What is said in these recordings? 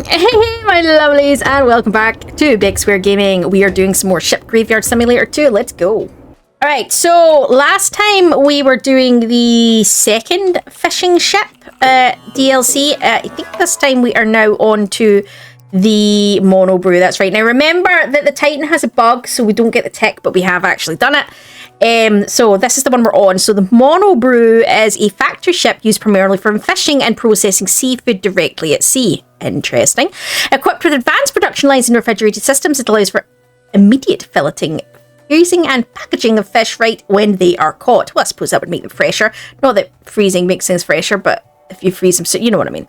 Hey, my lovelies, and welcome back to Big Square Gaming. We are doing some more Ship Graveyard Simulator 2. Let's go. Alright, so last time we were doing the second fishing ship DLC. I think this time we are now on to the Mono-Brew. That's right. Now remember that the Titan has a bug, so we don't get the tick, but we have actually done it. So this is the one we're on. So the Mono-Brew is a factory ship used primarily for fishing and processing seafood directly at sea. Interesting. Equipped with advanced production lines and refrigerated systems, it allows for immediate filleting, freezing and packaging of fish right when they are caught. Well, I suppose that would make them fresher. Not that freezing makes things fresher, but if you freeze them, so you know what I mean.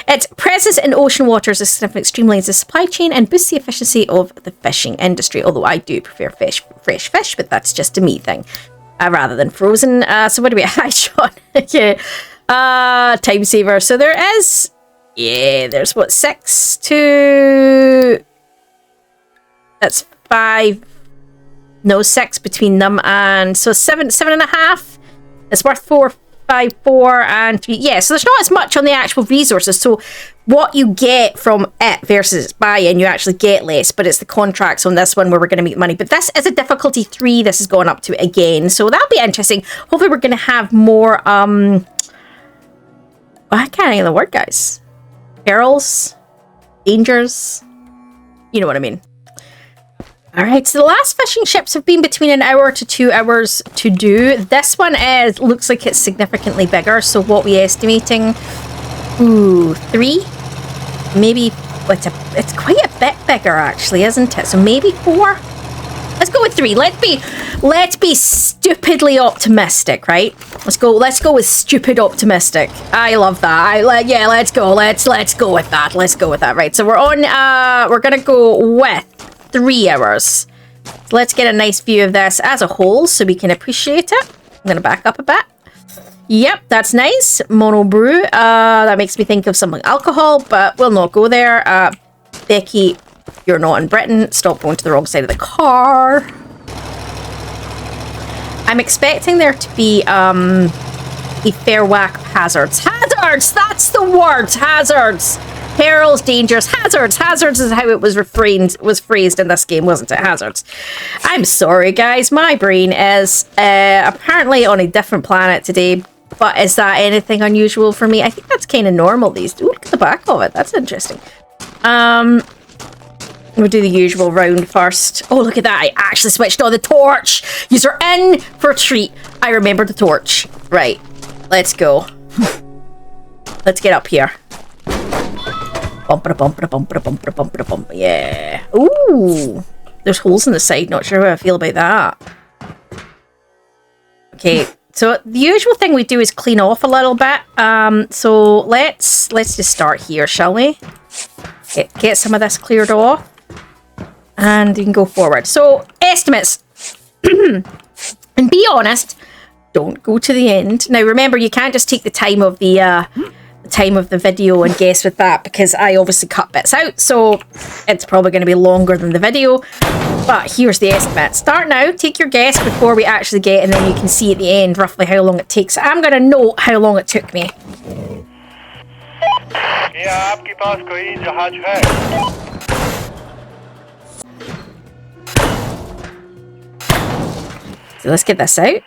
Its presence in ocean waters is significant, streamlines the supply chain and boosts the efficiency of the fishing industry. Although I do prefer fresh fish, but that's just a me thing, rather than frozen. So what do we? Hi, Sean. Okay. Time saver. So there is. Yeah, there's what 6 to. That's 5. No, 6 between them, and so 7.5. It's worth 4. 5, 4, and 3. Yeah, so there's not as much on the actual resources. So what you get from it versus buy-in, you actually get less, but it's the contracts on this one where we're going to make money. But this is a difficulty 3. This is going up to again, so that'll be interesting. Hopefully we're going to have more I can't think of the word, guys. Perils, dangers, you know what I mean. Alright, so the last fishing ships have been between an hour to 2 hours to do. This one looks like it's significantly bigger, so what we estimating? Ooh, 3? Maybe, it's quite a bit bigger actually, isn't it? So maybe 4? Let's go with 3. Let's be stupidly optimistic, right? Let's go with stupid optimistic. I love that. Yeah, let's go with that. Let's go with that. Right, so we're on, we're gonna go with 3 hours. Let's get a nice view of this as a whole so we can appreciate it. I'm going to back up a bit. Yep, that's nice. Mono-Brew. That makes me think of something alcohol, but we'll not go there. Becky, you're not in Britain. Stop going to the wrong side of the car. I'm expecting there to be a fair whack of hazards. Hazards! That's the word! Hazards! Perils, dangers, hazards. Hazards is how it was phrased in this game, wasn't it? Hazards. I'm sorry, guys. My brain is apparently on a different planet today. But is that anything unusual for me? I think that's kind of normal these days. Ooh, look at the back of it. That's interesting. We'll do the usual round first. Oh, look at that. I actually switched on the torch. You're in for a treat. I remember the torch. Right. Let's go. Let's get up here. Yeah. Ooh. There's holes in the side. Not sure how I feel about that. Okay. So the usual thing we do is clean off a little bit. So let's just start here, shall we? Get some of this cleared off. And you can go forward. So estimates. And be honest. Don't go to the end. Now remember, you can't just take the time of the video and guess with that, because I obviously cut bits out, so it's probably going to be longer than the video. But here's the estimate. Start now, take your guess before we actually get, and then you can see at the end roughly how long it takes. I'm going to note how long it took me. So let's get this out.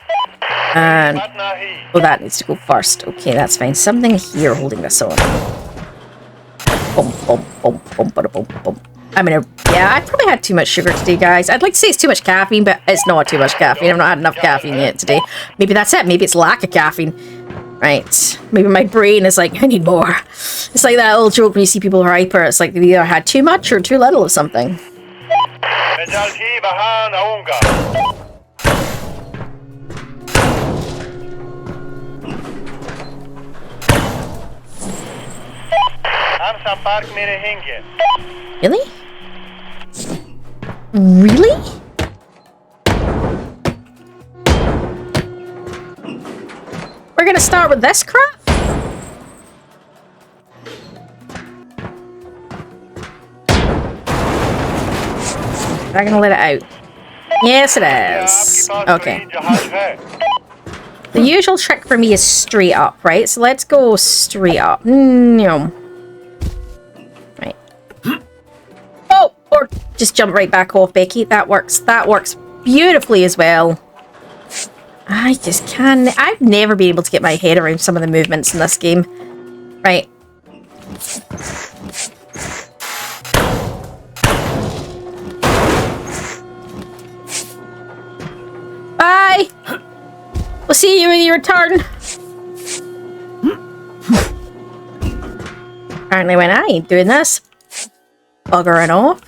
And oh, that needs to go first. Okay, that's fine. Something here holding this on. I mean, yeah, I probably had too much sugar today, guys. I'd like to say it's too much caffeine, but it's not too much caffeine. I've not had enough caffeine yet today. Maybe that's it. Maybe it's lack of caffeine. Right. Maybe my brain is like, I need more. It's like that old joke when you see people who are hyper. It's like they've either had too much or too little of something. Really? Really? We're gonna start with this crap? I'm gonna let it out. Yes, it is. Okay. The usual trick for me is straight up, right? So let's go straight up. No. Right. just jump right back off, Becky. That works beautifully as well. I just can't. I've never been able to get my head around some of the movements in this game. Right. Bye! We'll see you when you return. Apparently when I ain't doing this. Buggering off.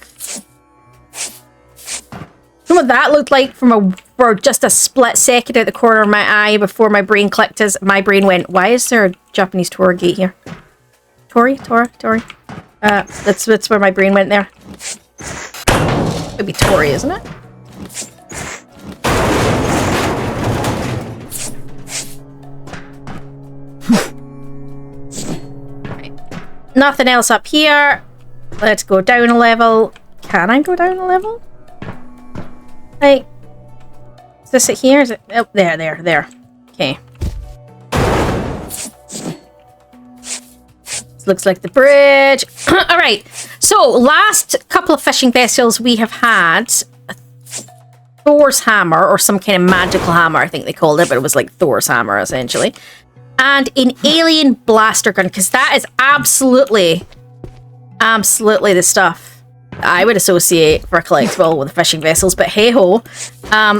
You know what that looked like for just a split second out the corner of my eye before my brain clicked as my brain went, why is there a Japanese tour gate here? Tori? That's where my brain went there. It'd be Tori, isn't it? Right. Nothing else up here. Let's go down a level. Can I go down a level? Like, is this it here? Is it? Oh, there. Okay. This looks like the bridge. Alright, so last couple of fishing vessels we have had Thor's hammer, or some kind of magical hammer, I think they called it, but it was like Thor's hammer, essentially. And an alien blaster gun, because that is absolutely the stuff I would associate for a collectible with fishing vessels, but hey-ho.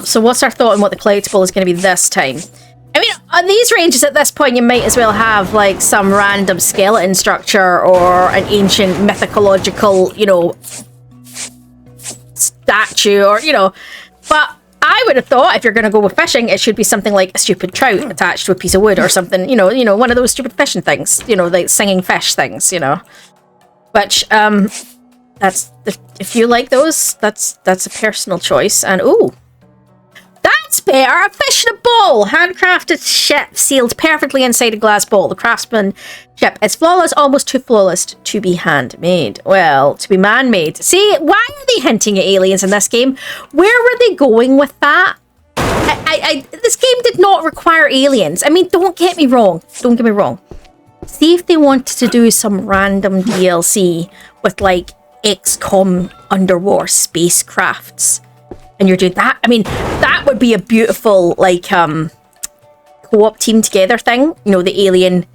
So what's our thought on what the collectible is going to be this time? I mean, on these ranges at this point, you might as well have, like, some random skeleton structure or an ancient mythological, you know, statue or, you know. But I would have thought if you're going to go with fishing, it should be something like a stupid trout attached to a piece of wood or something, you know, one of those stupid fishing things, you know, like singing fish things, you know. Which, that's if you like those, that's a personal choice. And ooh, that's better. A fish in a bowl, handcrafted ship sealed perfectly inside a glass bowl. The craftsmanship is flawless, almost too flawless to be handmade. Well, to be man-made. See, why are they hinting at aliens in this game? Where were they going with that? This game did not require aliens. I mean, don't get me wrong. Don't get me wrong. See if they wanted to do some random DLC with like XCOM underwater spacecrafts, and you're doing that. I mean, that would be a beautiful like co-op team together thing. You know, the alien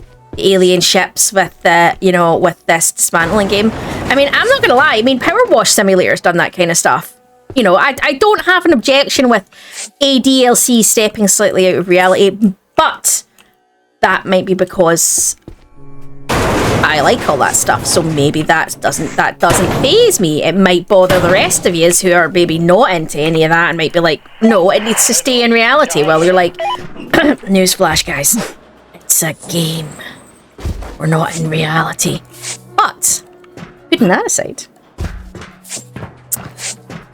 ships with with this dismantling game. I mean, I'm not gonna lie. I mean, Power Wash Simulator's done that kind of stuff. You know, I don't have an objection with a DLC stepping slightly out of reality, but that might be because I like all that stuff, so maybe that doesn't faze me. It might bother the rest of yous who are maybe not into any of that and might be like, no, it needs to stay in reality. Well, you're like, newsflash, guys, it's a game. We're not in reality. But putting that aside,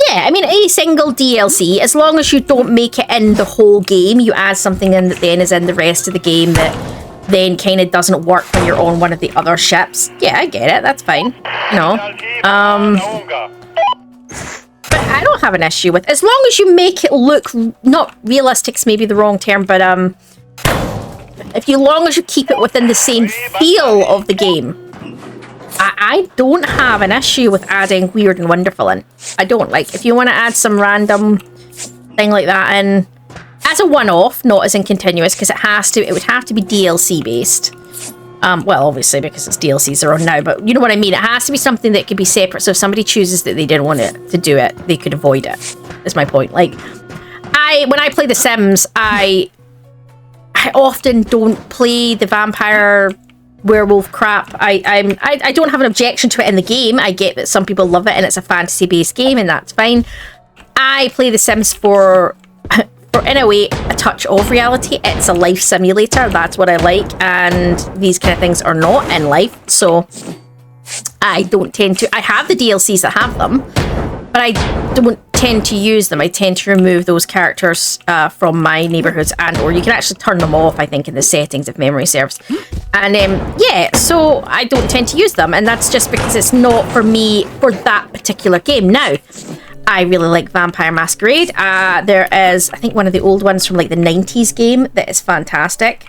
yeah, I mean, a single DLC, as long as you don't make it in the whole game, you add something in that then is in the rest of the game that then kind of doesn't work when you're on one of the other ships. Yeah, I get it. That's fine. You know. But I don't have an issue with, as long as you make it look, not realistic's maybe the wrong term, but long as you keep it within the same feel of the game, I don't have an issue with adding weird and wonderful in. I don't. Like, if you want to add some random thing like that in as a one-off, not as in continuous, because it would have to be DLC based. Well, obviously, because it's DLCs are on now, but you know what I mean. It has to be something that could be separate. So if somebody chooses that they didn't want to do it, they could avoid it. Is my point. Like, when I play The Sims, I often don't play the vampire werewolf crap. I don't have an objection to it in the game. I get that some people love it and it's a fantasy based game, and that's fine. I play The Sims for in a way a touch of reality. It's a life simulator. That's what I like, and these kind of things are not in life, so I don't tend to. I have the DLCs that have them, but I don't tend to use them. I tend to remove those characters from my neighborhoods, or you can actually turn them off, I think, in the settings if memory serves. And yeah, so I don't tend to use them, and that's just because it's not for me for that particular game. Now, I really like Vampire Masquerade. There is, I think, one of the old ones from like the 90s game that is fantastic.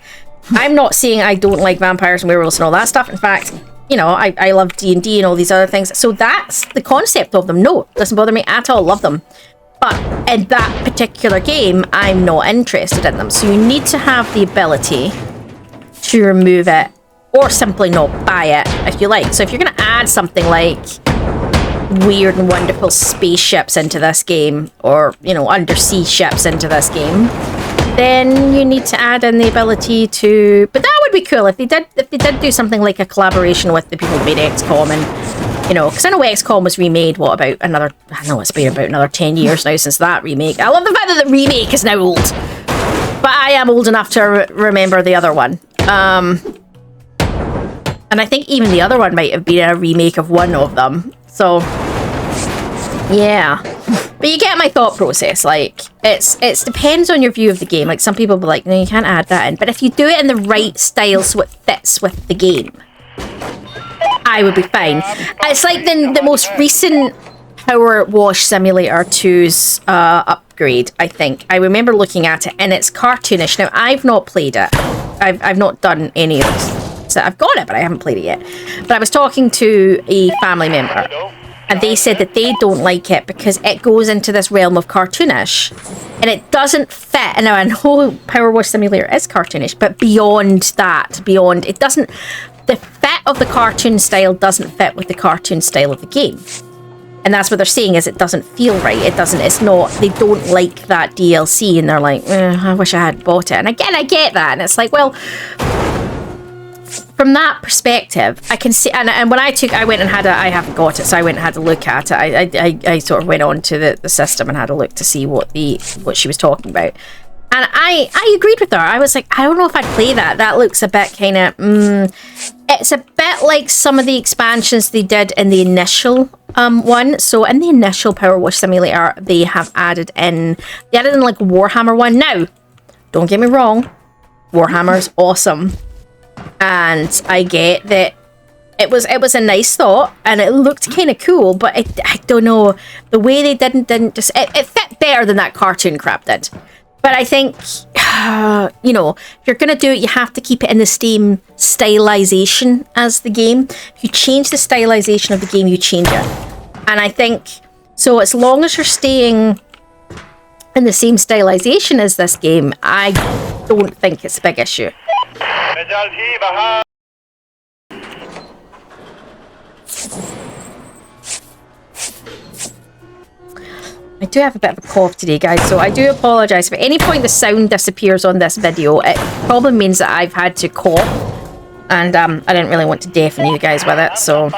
I'm not saying I don't like vampires and werewolves and all that stuff. In fact, you know, I love D&D and all these other things. So that's the concept of them. No, doesn't bother me at all. Love them. But in that particular game, I'm not interested in them. So you need to have the ability to remove it or simply not buy it if you like. So if you're going to add something like weird and wonderful spaceships into this game, or, you know, undersea ships into this game, then you need to add in the ability to... But that would be cool if they did do something like a collaboration with the people who made XCOM, and, you know, because I know XCOM was remade, what, about another... I know it's been about another 10 years now since that remake. I love the fact that the remake is now old. But I am old enough to remember the other one. And I think even the other one might have been a remake of one of them. So, yeah. But you get my thought process. Like, it depends on your view of the game. Like, some people will be like, no, you can't add that in. But if you do it in the right style so it fits with the game, I would be fine. It's like the most recent Power Wash Simulator 2's upgrade, I think. I remember looking at it, and it's cartoonish. Now, I've not played it. I've not done any of this. So I've got it, but I haven't played it yet. But I was talking to a family member, and they said that they don't like it because it goes into this realm of cartoonish, and it doesn't fit. And now I know Power Wash Simulator is cartoonish, but beyond that, it doesn't... The fit of the cartoon style doesn't fit with the cartoon style of the game. And that's what they're saying, is it doesn't feel right. It's not, they don't like that DLC, and they're like, I wish I had bought it. And again, I get that, and it's like, well... From that perspective, I can see, and when I went and had I haven't got it, so I went and had a look at it. I sort of went on to the system and had a look to see what she was talking about. And I agreed with her. I was like, I don't know if I'd play that. That looks a bit kind of, it's a bit like some of the expansions they did in the initial one. So in the initial Power Wash Simulator, they added in like Warhammer one. Now, don't get me wrong, Warhammer's awesome. And I get that it was a nice thought, and it looked kind of cool, but I don't know, the way they didn't just it fit better than that cartoon crap did. But I think you know, if you're gonna do it, you have to keep it in the same stylization as the game. If you change the stylization of the game, you change it. And I think so, as long as you're staying in the same stylization as this game, I don't think it's a big issue. I do have a bit of a cough today, guys, so I do apologise. If at any point the sound disappears on this video, it probably means that I've had to cough, and I didn't really want to deafen you guys with it, so...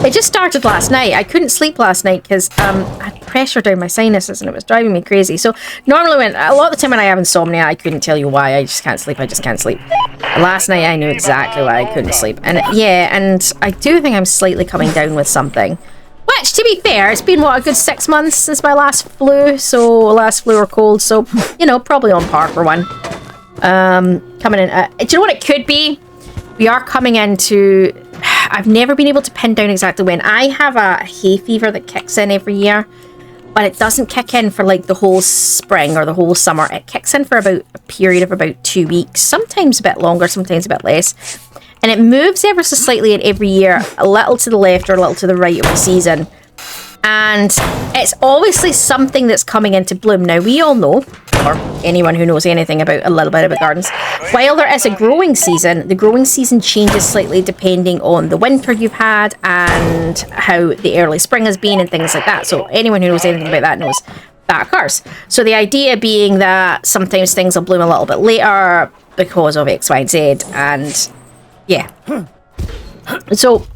It just started last night. I couldn't sleep last night because I had pressure down my sinuses and it was driving me crazy. So normally a lot of the time when I have insomnia, I couldn't tell you why. I just can't sleep. Last night I knew exactly why I couldn't sleep. And yeah, and I do think I'm slightly coming down with something. Which, to be fair, it's been, what, a good 6 months since my last flu. So, last flu or cold. So, you know, probably on par for one. Coming in. Do you know what it could be? We are coming into... I've never been able to pin down exactly when. I have a hay fever that kicks in every year, but it doesn't kick in for like the whole spring or the whole summer. It kicks in for about a period of about 2 weeks, sometimes a bit longer, sometimes a bit less. And it moves ever so slightly in every year, a little to the left or a little to the right of the season. And it's obviously something that's coming into bloom. Now, we all know, or anyone who knows anything about a little bit about gardens, while there is a growing season, the growing season changes slightly depending on the winter you've had and how the early spring has been and things like that. So anyone who knows anything about that knows that occurs. So the idea being that sometimes things will bloom a little bit later because of X, Y, and Z, and yeah. So...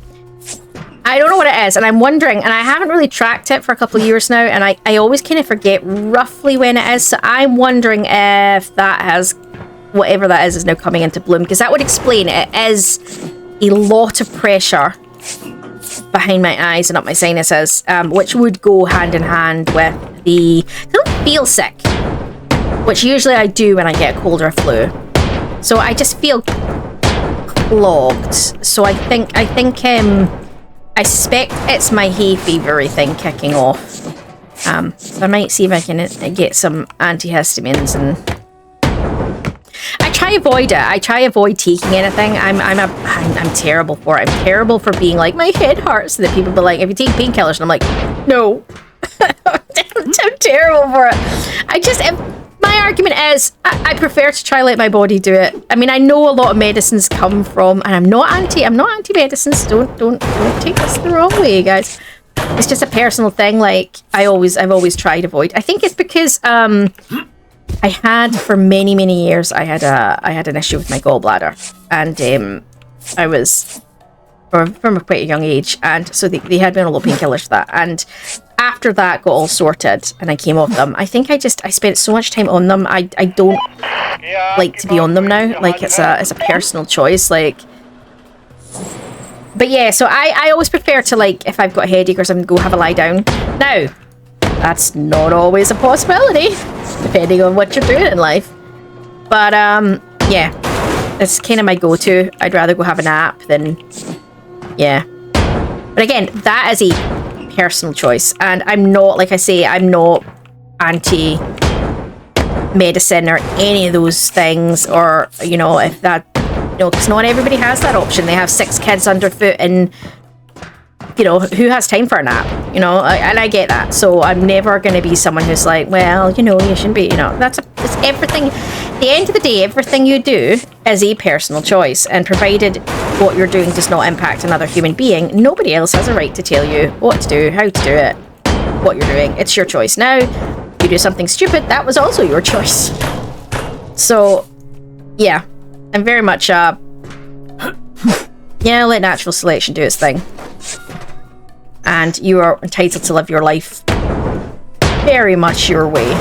I don't know what it is, and I'm wondering, and I haven't really tracked it for a couple of years now, and I always kind of forget roughly when it is, so I'm wondering if that has, whatever that is now coming into bloom, because that would explain it is a lot of pressure behind my eyes and up my sinuses, which would go hand in hand with I don't feel sick, which usually I do when I get a cold or a flu, so I just feel clogged, so I suspect it's my hay fevery thing kicking off. So I might see if I can get some antihistamines. And I try to avoid it. I try to avoid taking anything. I'm terrible for it. I'm terrible for being like, my head hurts. And that people be like, if you take painkillers, and I'm like, no. I'm terrible for it. My argument is, I prefer to try let my body do it. I mean, I know a lot of medicines come from, and I'm not anti-medicines. Don't take this the wrong way, guys. It's just a personal thing. Like, I've always tried to avoid. I think it's because I had for many years I had an issue with my gallbladder, and I was from a quite a young age, and so they had me on a lot of painkillers for that. And after that got all sorted and I came off them, I think I spent so much time on them. I don't like to be on them now. Like, it's a personal choice. Like, but yeah, so I always prefer to, like, if I've got a headache or something, go have a lie down. Now, that's not always a possibility, depending on what you're doing in life. But yeah, that's kind of my go-to. I'd rather go have a nap than, yeah. But again, that is a personal choice, and I'm not, like I say, I'm not anti-medicine or any of those things, or, you know, if that, you know, because not everybody has that option. They have 6 kids underfoot, and, you know, who has time for a nap, you know, and I get that. So I'm never going to be someone who's like, well, you know, you shouldn't be, you know, it's everything. At the end of the day, everything you do is a personal choice, and provided what you're doing does not impact another human being, nobody else has a right to tell you what to do, how to do it, what you're doing. It's your choice. Now, you do something stupid, that was also your choice. So, yeah, I'm very much, yeah, let natural selection do its thing. And you are entitled to live your life very much your way.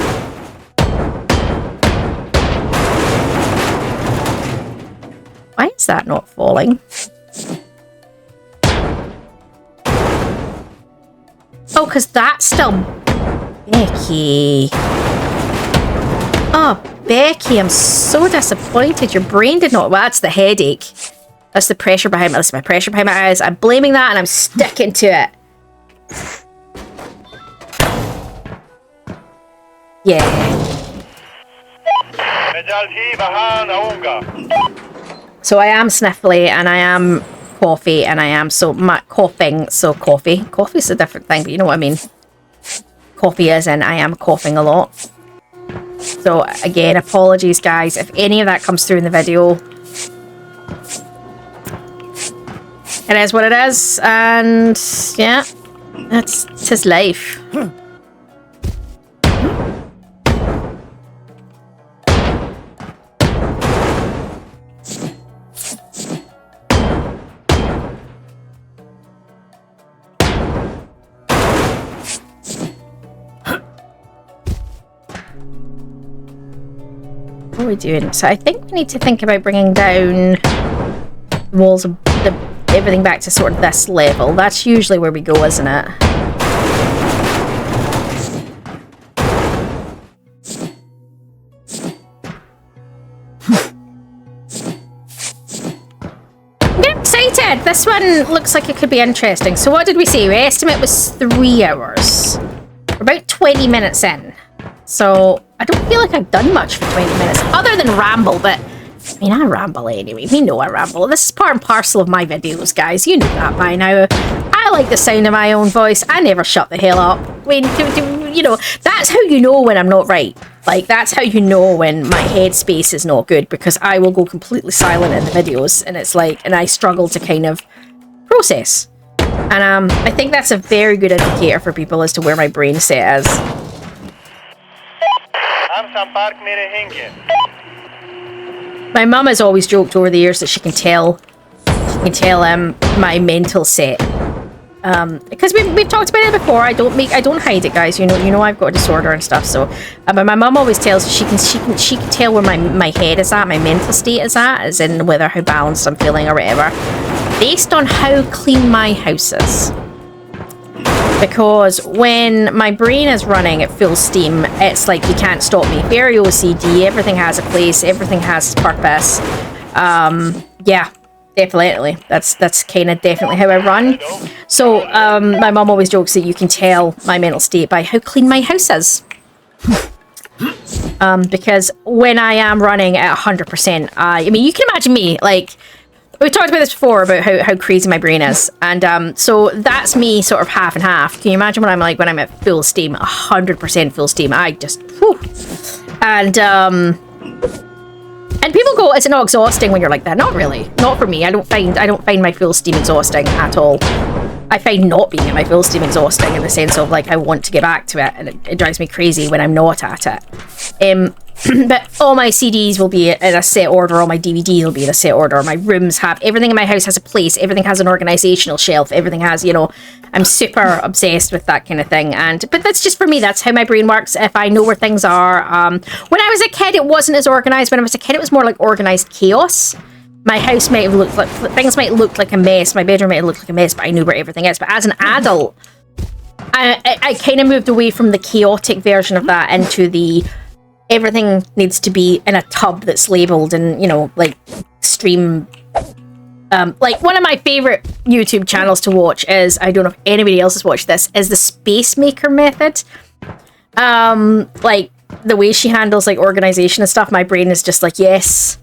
Why is that not falling? Oh, because that's still... Becky. Oh, Becky, I'm so disappointed. Your brain did not... Well, that's the headache. That's the pressure behind my... That's my pressure behind my eyes. I'm blaming that, and I'm sticking to it. Yeah. So I am sniffly, and I am coffee, and I am coughing. So coffee's a different thing, but you know what I mean. Coffee is, and I am coughing a lot. So again, apologies, guys, if any of that comes through in the video. It is what it is, and yeah, it's his life. What are we doing? So I think we need to think about bringing down the walls of everything back to sort of this level. That's usually where we go, isn't it? I'm getting excited! This one looks like it could be interesting. So what did we say? We estimate was 3 hours. We're about 20 minutes in. So I don't feel like I've done much for 20 minutes, other than ramble, but I mean, I ramble anyway. We know I ramble. This is part and parcel of my videos, guys. You know that by now. I like the sound of my own voice. I never shut the hell up. When, you know, that's how you know when I'm not right. Like, that's how you know when my headspace is not good, because I will go completely silent in the videos, and it's like, and I struggle to kind of process. And I think that's a very good indicator for people as to where my brain set is. My mum has always joked over the years that she can tell my mental set, because we've talked about it before. I don't hide it, guys. You know I've got a disorder and stuff. So, but my mum always tells she can tell where my head is at, my mental state is at, as in whether how balanced I'm feeling or whatever, based on how clean my house is. Because when my brain is running at full steam, it's like you can't stop me. Very OCD, everything has a place, everything has purpose. Yeah, definitely. That's kind of definitely how I run. So my mum always jokes that you can tell my mental state by how clean my house is. Because when I am running at 100%, I mean, you can imagine me, like, we talked about this before about how crazy my brain is. And so that's me sort of half and half. Can you imagine when I'm at full steam, 100% full steam? I just, whew. And people go, it's not exhausting when you're like that. Not really. Not for me. I don't find my full steam exhausting at all. I find not being at my full steam exhausting in the sense of like I want to get back to it, and it drives me crazy when I'm not at it. But all my CDs will be in a set order, all my DVDs will be in a set order, my rooms have, everything in my house has a place, everything has an organizational shelf, everything has, you know, I'm super obsessed with that kind of thing. But that's just for me, that's how my brain works. If I know where things are, when I was a kid, it wasn't as organized. When I was a kid, it was more like organized chaos. My house might have looked like, things might look like a mess, my bedroom might look like a mess, but I knew where everything is. But as an adult, I kind of moved away from the chaotic version of that into the everything needs to be in a tub that's labeled and, you know, like stream. Like one of my favorite YouTube channels to watch is, I don't know if anybody else has watched this, is the Space Maker method. Like the way she handles like organization and stuff, my brain is just like, yes,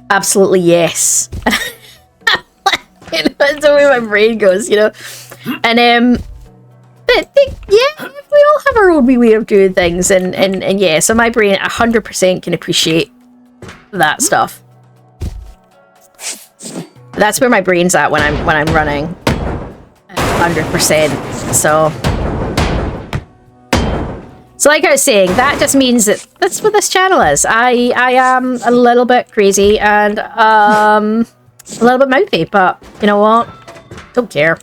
absolutely yes. You know, that's the way my brain goes, you know. And but yeah, we all have our own wee way of doing things, and yeah, so my brain 100% can appreciate that stuff. That's where my brain's at when I'm running, 100%. So like I was saying, that just means that that's what this channel is. I am a little bit crazy and a little bit mouthy, but you know what? Don't care.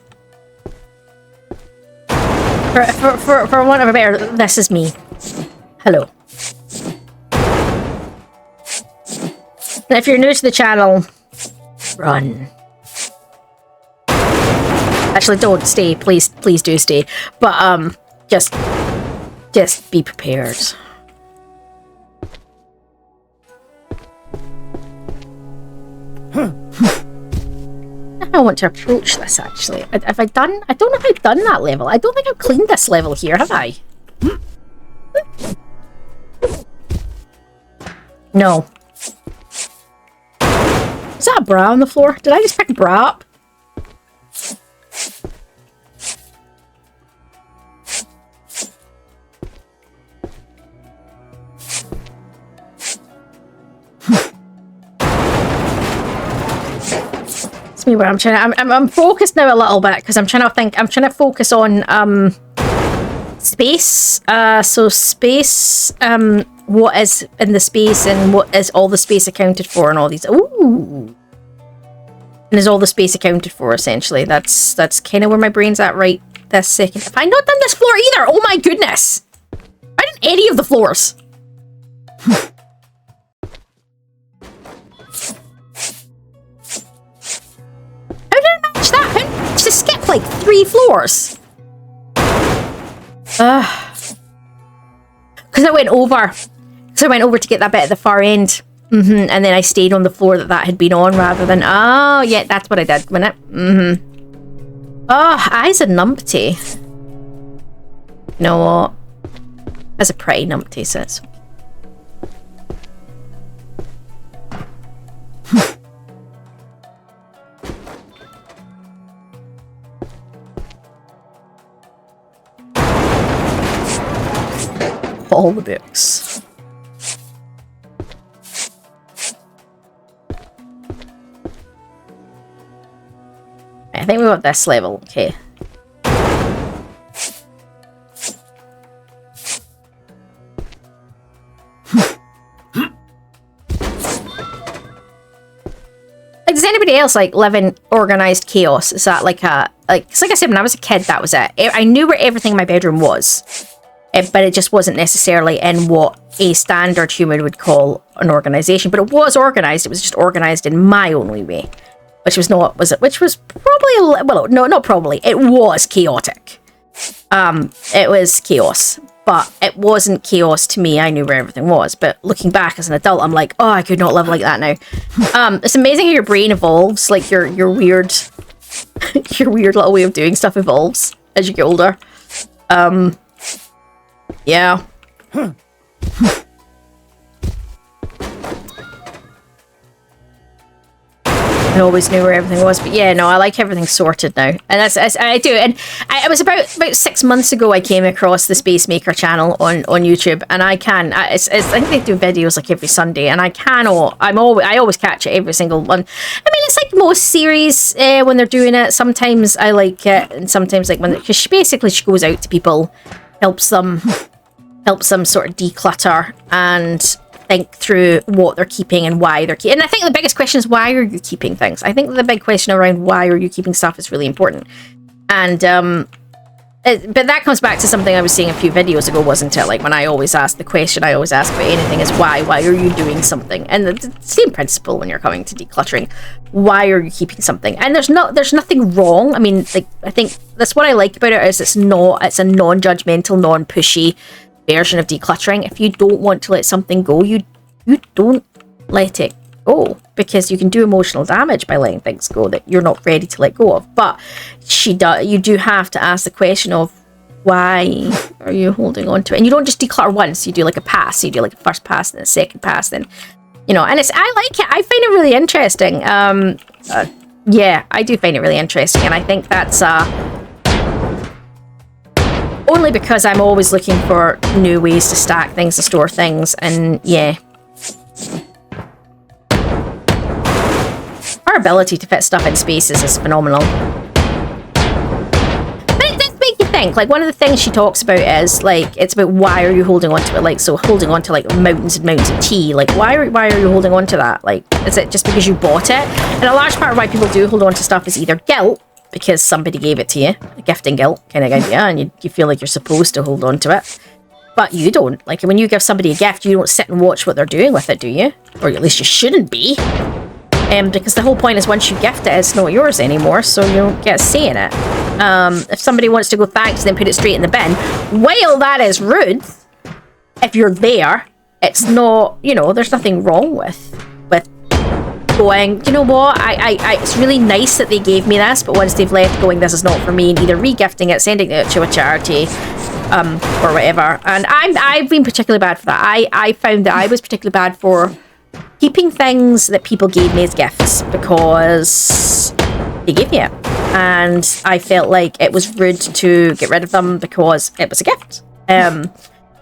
For want of a better, this is me. Hello. And if you're new to the channel, run. Actually, don't stay. Please do stay. But just be prepared. I want to approach this actually. Have I done? I don't know if I've done that level. I don't think I've cleaned this level here, have I? No. Is that a bra on the floor? Did I just pick a bra up? It's me where I'm trying to, I'm focused now a little bit because I'm trying to think, I'm trying to focus on space. So space, what is in the space and what is all the space accounted for and all these. Ooh. And is all the space accounted for essentially. That's kind of where my brain's at right this second. Have I not done this floor either? Oh my goodness. I didn't any of the floors. To skip like 3 floors. Because I went over. So I went over to get that bit at the far end. And then I stayed on the floor that had been on rather than... Oh, yeah, that's what I did, wasn't it? Oh, eyes are numpty. You know what? That's a pretty numpty, so it's... all the books. I think we want this level, okay. Like, does anybody else like live in organized chaos? Is that like a, like, 'cause like I said, when I was a kid, that was it. I knew where everything in my bedroom was. But it just wasn't necessarily in what a standard human would call an organization. But it was organized. It was just organized in my own wee way. Which was not, was it? Which was probably, well, no, not probably. It was chaotic. It was chaos. But it wasn't chaos to me. I knew where everything was. But looking back as an adult, I'm like, oh, I could not live like that now. It's amazing how your brain evolves. Like your weird, your weird little way of doing stuff evolves as you get older. Yeah. always knew where everything was. But yeah, no, I like everything sorted now, and I do. And it was about 6 months ago I came across the Space Maker channel on YouTube, and I think they do videos like every Sunday, and I always catch it every single one. I mean, it's like most series when they're doing it. Sometimes I like it, and sometimes like because she goes out to people, helps them sort of declutter and think through what they're keeping and why they're keeping. And I think the biggest question is, why are you keeping things? I think the big question around why are you keeping stuff is really important. And but that comes back to something I was saying a few videos ago, wasn't it? Like when I always ask the question I always ask about anything is why are you doing something? And the same principle when you're coming to decluttering. Why are you keeping something? And there's nothing wrong. I mean, like, I think that's what I like about it, is it's a non-judgmental, non-pushy version of decluttering. If you don't want to let something go, you don't let it go, because you can do emotional damage by letting things go that you're not ready to let go of. But you do have to ask the question of, why are you holding on to it? And you don't just declutter once. You do like a pass. You do like a first pass and a second pass, then and I like it. I find it really interesting. Yeah, I do find it really interesting, and I think that's only because I'm always looking for new ways to stack things, to store things, and yeah. Our ability to fit stuff in spaces is phenomenal. But it does make you think. Like, one of the things she talks about is, like, it's about why are you holding on to it? Like, so holding on to, like, mountains and mountains of tea. Like, why are you holding on to that? Like, is it just because you bought it? And a large part of why people do hold on to stuff is either guilt, because somebody gave it to you, a gifting guilt kind of idea, and you feel like you're supposed to hold on to it. But you don't. Like, when you give somebody a gift, you don't sit and watch what they're doing with it, do you? Or at least you shouldn't be. Because the whole point is, once you gift it, it's not yours anymore, so you don't get a say in it. If somebody wants to go thanks, then put it straight in the bin. While that is rude, if you're there, it's not, there's nothing wrong with going, you know what, it's really nice that they gave me this, but once they've left, going, this is not for me, and either re-gifting it, sending it to a charity, or whatever. And I've been particularly bad for that. I found that I was particularly bad for keeping things that people gave me as gifts because they gave me it, and I felt like it was rude to get rid of them because it was a gift.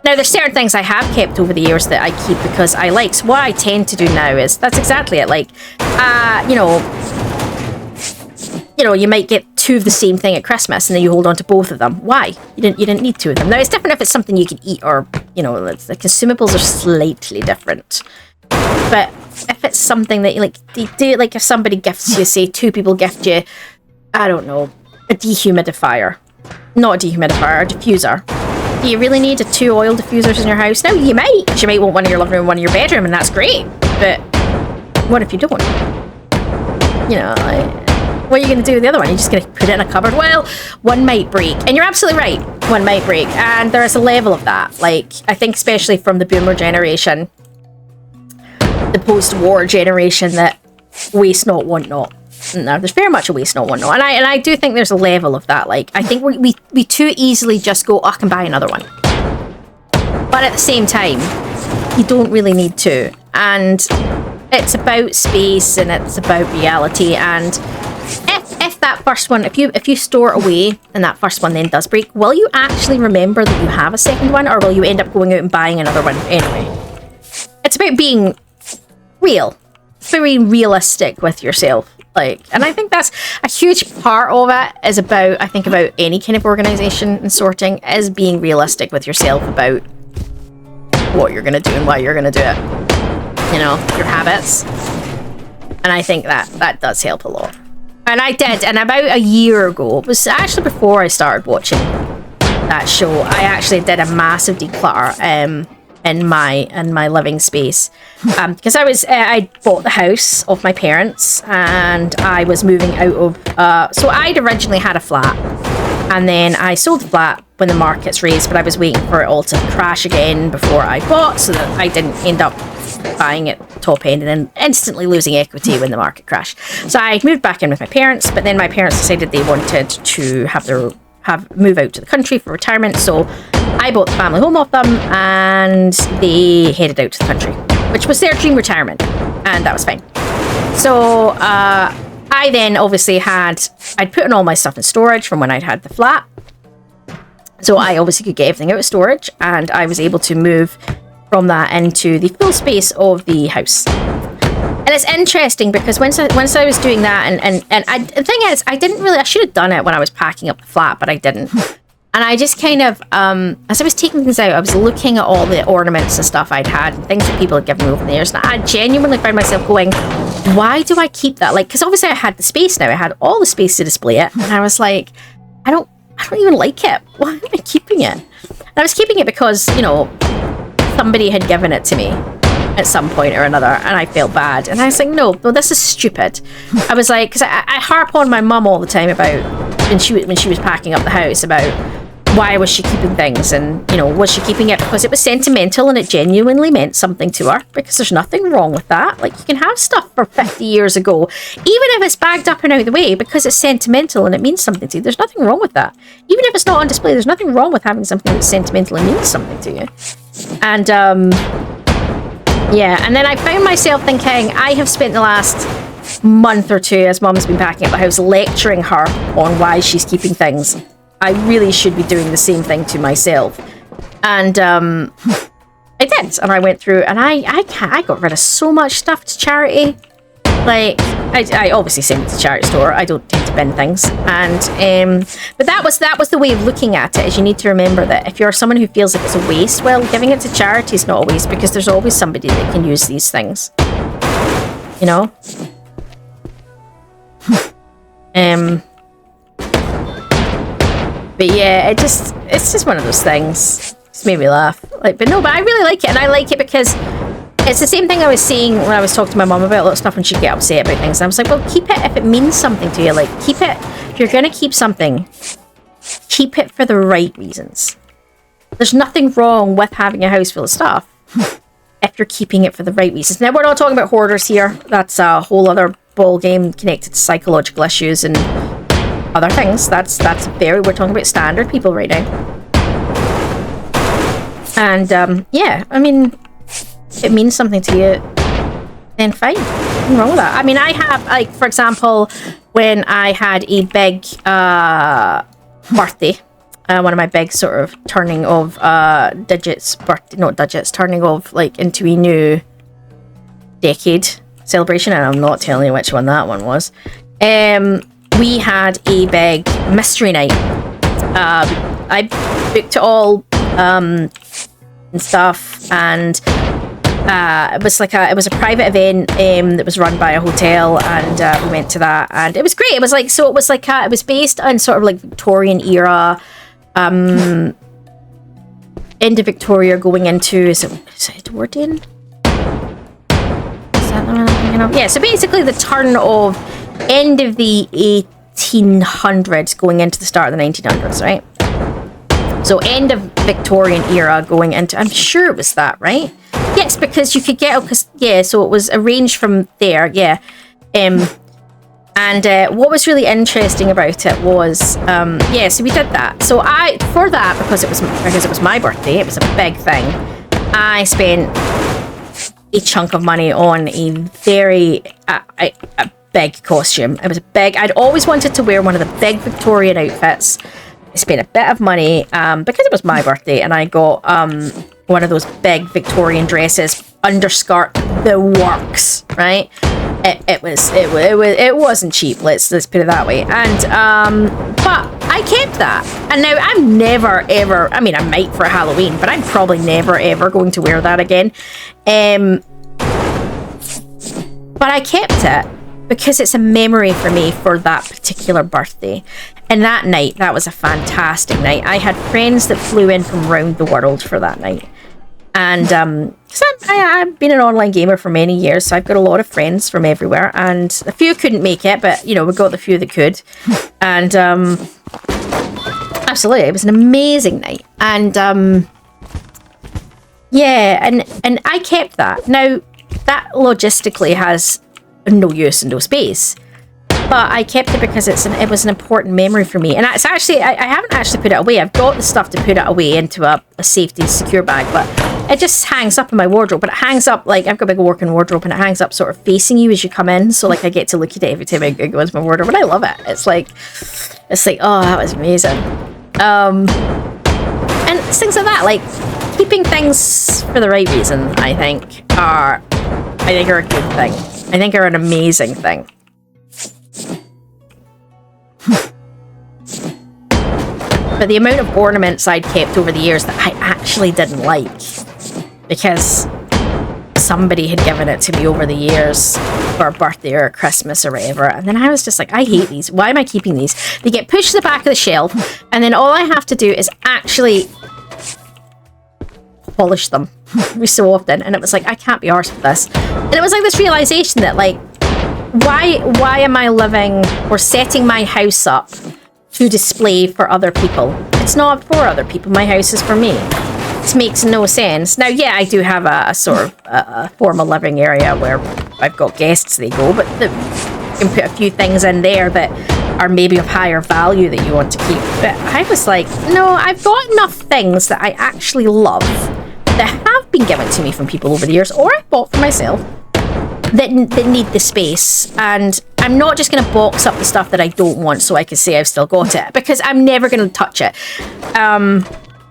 Now, there's certain things I have kept over the years that I keep because I like. So what I tend to do now is, that's exactly it. Like, you might get two of the same thing at Christmas, and then you hold on to both of them. Why? You didn't need two of them. Now, it's different if it's something you can eat, or the consumables are slightly different. But if it's something that you do, like if somebody gifts you, say two people gift you, I don't know, a dehumidifier, not a dehumidifier, a diffuser. Do you really need two oil diffusers in your house? No, you might, because you might want one in your living room, one in your bedroom, and that's great. But what if you don't? What are you going to do with the other one? You're just going to put it in a cupboard? Well, one might break. And you're absolutely right. One might break. And there is a level of that. Like, I think especially from the boomer generation, the post-war generation, that waste not, want not. No, there's very much a waste not, want not. And I do think there's a level of that. Like, I think we too easily just go, I can buy another one. But at the same time, you don't really need to. And it's about space, and it's about reality. And if that first one, if you store it away and that first one then does break, will you actually remember that you have a second one, or will you end up going out and buying another one anyway? It's about being real, very realistic with yourself. Like, and I think that's a huge part of it, is about, I think about any kind of organization and sorting, is being realistic with yourself about what you're going to do and why you're going to do it. Your habits. And I think that does help a lot. And I did, and about a year ago, it was actually before I started watching that show, I actually did a massive declutter in my living space, because I bought the house of my parents, and I was moving out of so I'd originally had a flat, and then I sold the flat when the markets raised, but I was waiting for it all to crash again before I bought, so that I didn't end up buying it top end and then instantly losing equity when the market crashed. So I moved back in with my parents, but then my parents decided they wanted to move out to the country for retirement, so I bought the family home off them, and they headed out to the country, which was their dream retirement, and that was fine. So I then obviously I'd put in all my stuff in storage from when I'd had the flat. So I obviously could get everything out of storage, and I was able to move from that into the full space of the house. And it's interesting because once I was doing that, the thing is, I should have done it when I was packing up the flat, but I didn't. And I just kind of, as I was taking things out, I was looking at all the ornaments and stuff I'd had and things that people had given me over the years. And I genuinely found myself going, why do I keep that? Like, because obviously I had the space now. I had all the space to display it. And I was like, I don't even like it. Why am I keeping it? And I was keeping it because, you know, somebody had given it to me at some point or another, and I felt bad. And I was like, no, this is stupid. I was like, because I harp on my mum all the time about when she was packing up the house about why was she keeping things, and, you know, was she keeping it because it was sentimental and it genuinely meant something to her? Because there's nothing wrong with that. Like, you can have stuff from 50 years ago, even if it's bagged up and out of the way, because it's sentimental and it means something to you. There's nothing wrong with that. Even if it's not on display, there's nothing wrong with having something that's sentimental and means something to you. And yeah, and then I found myself thinking, I have spent the last month or two, as Mum's been packing up the house, lecturing her on why she's keeping things. I really should be doing the same thing to myself. And I did, and I went through, and I got rid of so much stuff to charity. Like, I obviously send it to charity store. I don't tend to bin things, and but that was the way of looking at it. Is you need to remember that if you're someone who feels like it's a waste, well, giving it to charity is not a waste, because there's always somebody that can use these things. You know. But yeah, it's just one of those things. It's made me laugh. Like, but I really like it, and I like it because it's the same thing I was saying when I was talking to my mum about a lot of stuff, and she'd get upset about things. And I was like, well, keep it if it means something to you. Like, keep it, if you're gonna keep something, keep it for the right reasons. There's nothing wrong with having a house full of stuff if you're keeping it for the right reasons. Now, we're not talking about hoarders here. That's a whole other ball game connected to psychological issues and other things. We're talking about standard people right now. And yeah, I mean, if it means something to you, then fine. Nothing wrong with that. I mean, I have, like, for example, when I had a big birthday, one of my big sort of turning of turning of, like, into a new decade celebration, and I'm not telling you which one that one was. We had a big mystery night. I booked it all and stuff, and it was a private event that was run by a hotel, and we went to that, and it was great. It was based on sort of like Victorian era, into Victoria, going into is it Edwardian? Is that the one I'm thinking of? Yeah. So basically, the turn of end of the 1800s going into the start of the 1900s, right? So end of Victorian era going into, I'm sure it was that, right? Yes, because you could get, so it was arranged from there, yeah. And what was really interesting about it was, so we did that. So because it was my birthday, it was a big thing, I spent a chunk of money on a very a big costume. It was big. I'd always wanted to wear one of the big Victorian outfits. I spent a bit of money because it was my birthday, and I got one of those big Victorian dresses, underskirt, the works, right? It wasn't cheap. Let's put it that way. And but I kept that, and now I'm never ever. I mean, I might for Halloween, but I'm probably never ever going to wear that again. But I kept it because it's a memory for me for that particular birthday. And that night, that was a fantastic night. I had friends that flew in from around the world for that night. And I've been an online gamer for many years, so I've got a lot of friends from everywhere. And a few couldn't make it, but, you know, we got the few that could. And absolutely, it was an amazing night. And yeah, and I kept that. Now, that logistically has no use and no space. But I kept it because it was an important memory for me. And it's actually, I haven't actually put it away. I've got the stuff to put it away into a safety secure bag. But it just hangs up in my wardrobe, but it hangs up, like, I've got a big working wardrobe, and it hangs up sort of facing you as you come in, so, like, I get to look at it every time I go into my wardrobe, and I love it. It's like, oh, that was amazing. And it's things like that, like, keeping things for the right reason, I think are a good thing. I think are an amazing thing. But the amount of ornaments I'd kept over the years that I actually didn't like, because somebody had given it to me over the years for a birthday or a Christmas or whatever, and then I was just like, I hate these. Why am I keeping these? They get pushed to the back of the shelf, and then all I have to do is actually polish them every so often, and it was like, I can't be arsed with this. And it was like this realization that, like, why am I living or setting my house up to display for other people? It's not for other people. My house is for me. This makes no sense. Now, yeah, I do have a sort of a formal living area where I've got guests, they go, but you can put a few things in there that are maybe of higher value that you want to keep. But I was like, no, I've got enough things that I actually love that have been given to me from people over the years, or I bought for myself, that need the space, and I'm not just going to box up the stuff that I don't want so I can say I've still got it, because I'm never going to touch it.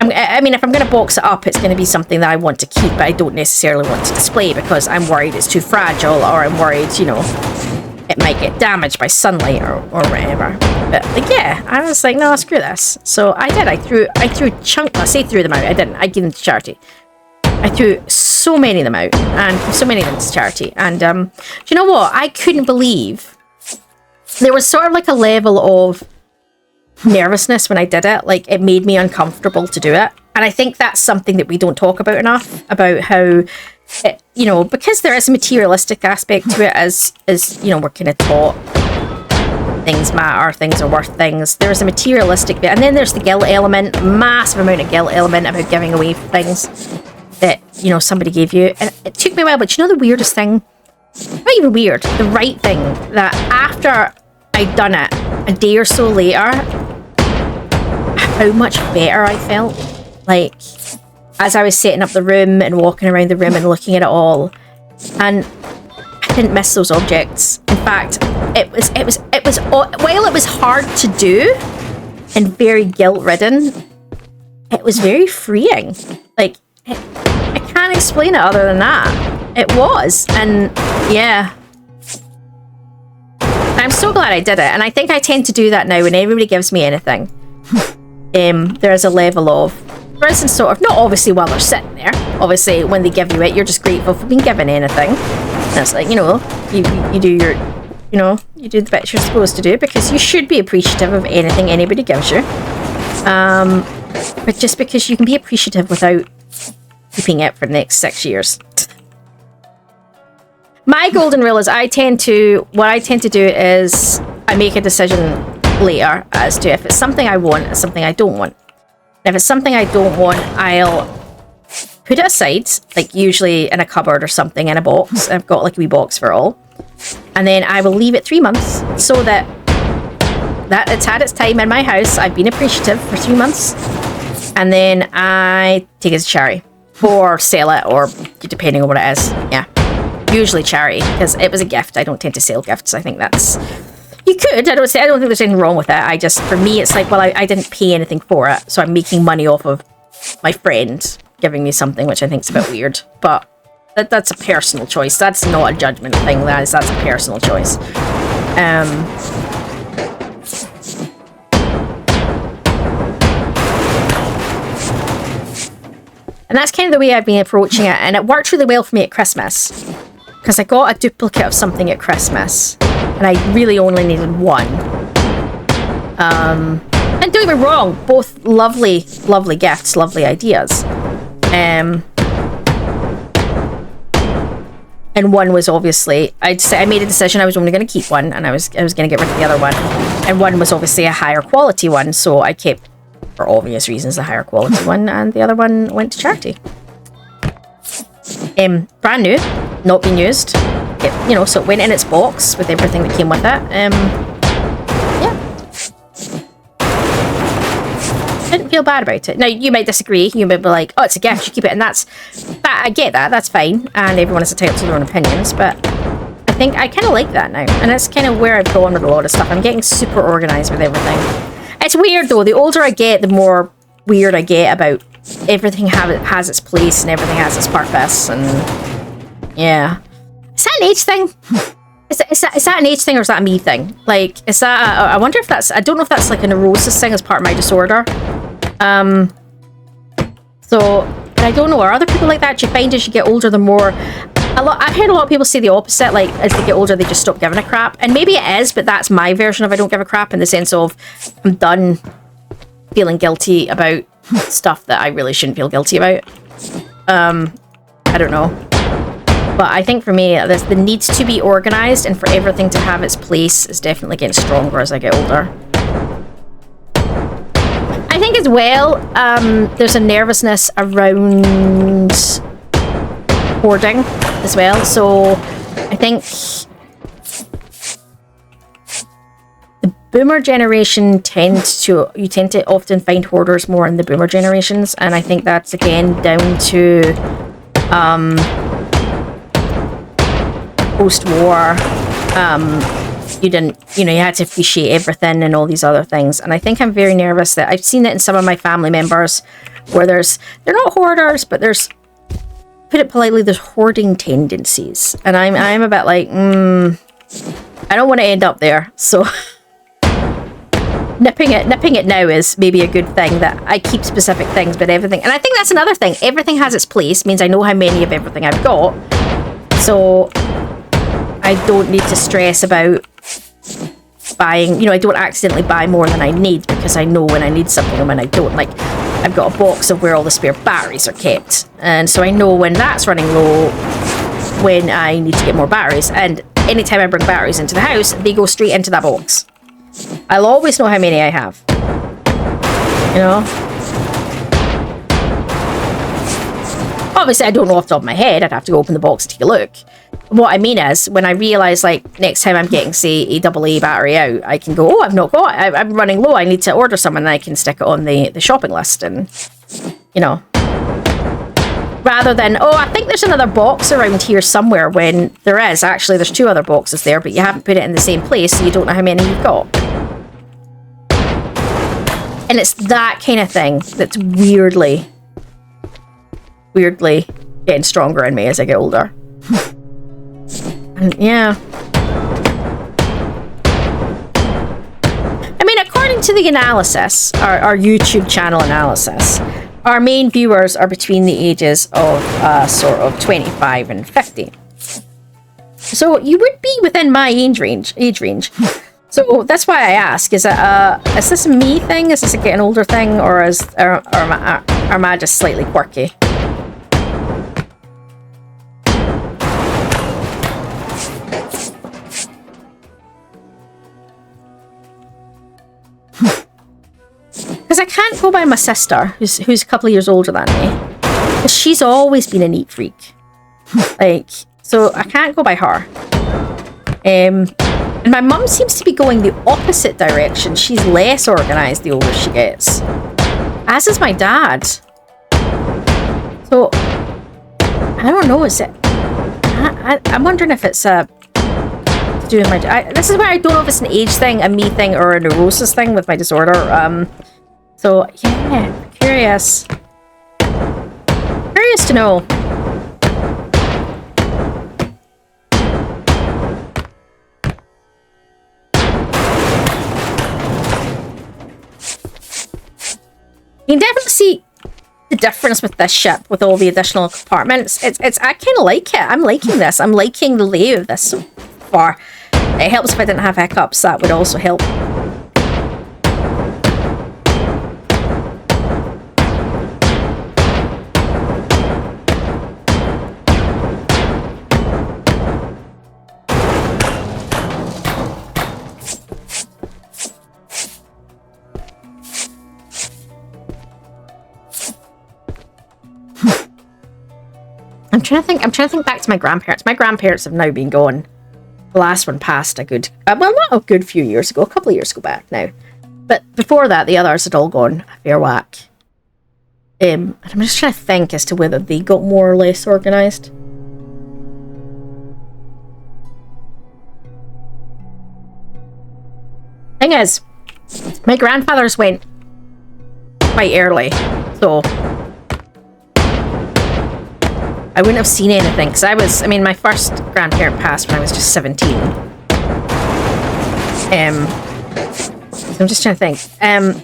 I mean, if I'm going to box it up, it's going to be something that I want to keep, but I don't necessarily want to display because I'm worried it's too fragile, or I'm worried, you know, it might get damaged by sunlight or whatever. But, like, yeah, I was like, no, screw this. So I did. I threw chunks. I say threw them out. I didn't. I gave them to charity. I threw so many of them out, and so many of them to charity. And do you know what? I couldn't believe there was sort of like a level of nervousness when I did it. Like, it made me uncomfortable to do it. And I think that's something that we don't talk about enough, about how, it, you know, because there is a materialistic aspect to it, as you know, we're kind of taught things matter, things are worth things. There's a materialistic bit, and then there's the guilt element, massive amount of guilt element about giving away things that, you know, somebody gave you. And it took me a while, but you know the weirdest thing? Not even weird, the right thing, that after I'd done it, a day or so later, how much better I felt. Like, as I was setting up the room and walking around the room and looking at it all, and I didn't miss those objects. In fact, it was while it was hard to do and very guilt-ridden, it was very freeing. Like, I can't explain it other than that. It was, and yeah. I'm so glad I did it, and I think I tend to do that now when everybody gives me anything. There's a level of, for instance, sort of, not obviously while they're sitting there, obviously when they give you it, you're just grateful for being given anything. And it's like, you know, you do your, you know, you do the bits you're supposed to do, because you should be appreciative of anything anybody gives you. But just because you can be appreciative without keeping it for the next 6 years. My golden rule is what I tend to do is I make a decision later as to if it's something I want, it's something I don't want. If it's something I don't want, I'll put it aside, like usually in a cupboard or something, in a box. I've got like a wee box for it all. And then I will leave it 3 months so that it's had its time in my house. I've been appreciative for 3 months. And then I take it to charity. Or sell it, or depending on what it is. Yeah. Usually charity, because it was a gift. I don't tend to sell gifts. I think that's... You could. I don't think there's anything wrong with it. I just, for me, it's like, well, I didn't pay anything for it, so I'm making money off of my friend giving me something, which I think is a bit weird. But that's a personal choice. That's not a judgment thing. That's a personal choice. And that's kind of the way I've been approaching it. And it worked really well for me at Christmas, because I got a duplicate of something at Christmas, and I really only needed one. And don't get me wrong, both lovely, lovely gifts, lovely ideas. And one was obviously, I made a decision I was only going to keep one, and I was going to get rid of the other one. And one was obviously a higher quality one, so I kept, for obvious reasons, the higher quality one, and the other one went to charity. Brand new, not being used. You know, so it went in its box with everything that came with it. Yeah. Didn't feel bad about it. Now, you might disagree. You might be like, oh, it's a gift, you keep it. And that, I get that. That's fine. And everyone is entitled to their own opinions. But I think I kind of like that now. And that's kind of where I've gone with a lot of stuff. I'm getting super organized with everything. It's weird, though. The older I get, the more weird I get about everything has its place and everything has its purpose. And yeah. Is that an age thing? Is that an age thing or is that a me thing? Like, is that... I wonder if that's... I don't know if that's like a neurosis thing as part of my disorder. So, I don't know. Are other people like that? Do you find as you get older, the more... I've heard a lot of people say the opposite. Like, as they get older, they just stop giving a crap. And maybe it is, but that's my version of I don't give a crap in the sense of I'm done feeling guilty about stuff that I really shouldn't feel guilty about. I don't know. But I think for me, the need to be organised and for everything to have its place is definitely getting stronger as I get older. I think as well, there's a nervousness around hoarding as well. So I think the boomer generation tends to often find hoarders more in the boomer generations. And I think that's again down to post-war, you had to appreciate everything and all these other things. And I think I'm very nervous that I've seen it in some of my family members where they're not hoarders, but there's, put it politely, there's hoarding tendencies. And I'm a bit like, I don't want to end up there. So nipping it now is maybe a good thing, that I keep specific things, but everything. And I think that's another thing. Everything has its place, means I know how many of everything I've got. So I don't need to stress about buying, I don't accidentally buy more than I need because I know when I need something and when I don't. Like, I've got a box of where all the spare batteries are kept. And so I know when that's running low, when I need to get more batteries. And anytime I bring batteries into the house, they go straight into that box. I'll always know how many I have. Obviously, I don't know off the top of my head. I'd have to go open the box and take a look. What I mean is, when I realise, like, next time I'm getting, say, a AA battery out, I can go, oh, I've not got it. I'm running low. I need to order some, and I can stick it on the shopping list. And, rather than, oh, I think there's another box around here somewhere, when there is. Actually, there's 2 other boxes there, but you haven't put it in the same place, so you don't know how many you've got. And it's that kind of thing that's weirdly getting stronger in me as I get older. And yeah. I mean, according to the analysis, our YouTube channel analysis, our main viewers are between the ages of sort of 25 and 50. So you would be within my age range. So that's why I ask, is this a me thing? Is this a getting older thing? Or am I just slightly quirky? Because I can't go by my sister, who's a couple of years older than me. Because she's always been a neat freak. Like, so I can't go by her. And my mum seems to be going the opposite direction. She's less organised the older she gets. As is my dad. So, I don't know, is it... I'm wondering if it's doing my... this is where I don't know if it's an age thing, a me thing, or a neurosis thing with my disorder. So, yeah, curious. Curious to know. You can definitely see the difference with this ship, with all the additional compartments. I kind of like it. I'm liking this. I'm liking the layout of this so far. It helps if I didn't have hiccups. That would also help. I'm trying to think back to my grandparents. My grandparents have now been gone. The last one passed a good, well, not a good few years ago, a couple of years ago back now. But before that, the others had all gone a fair whack. And I'm just trying to think as to whether they got more or less organised. Thing is, my grandfathers went quite early, so I wouldn't have seen anything, because I mean, my first grandparent passed when I was just 17. So I'm just trying to think.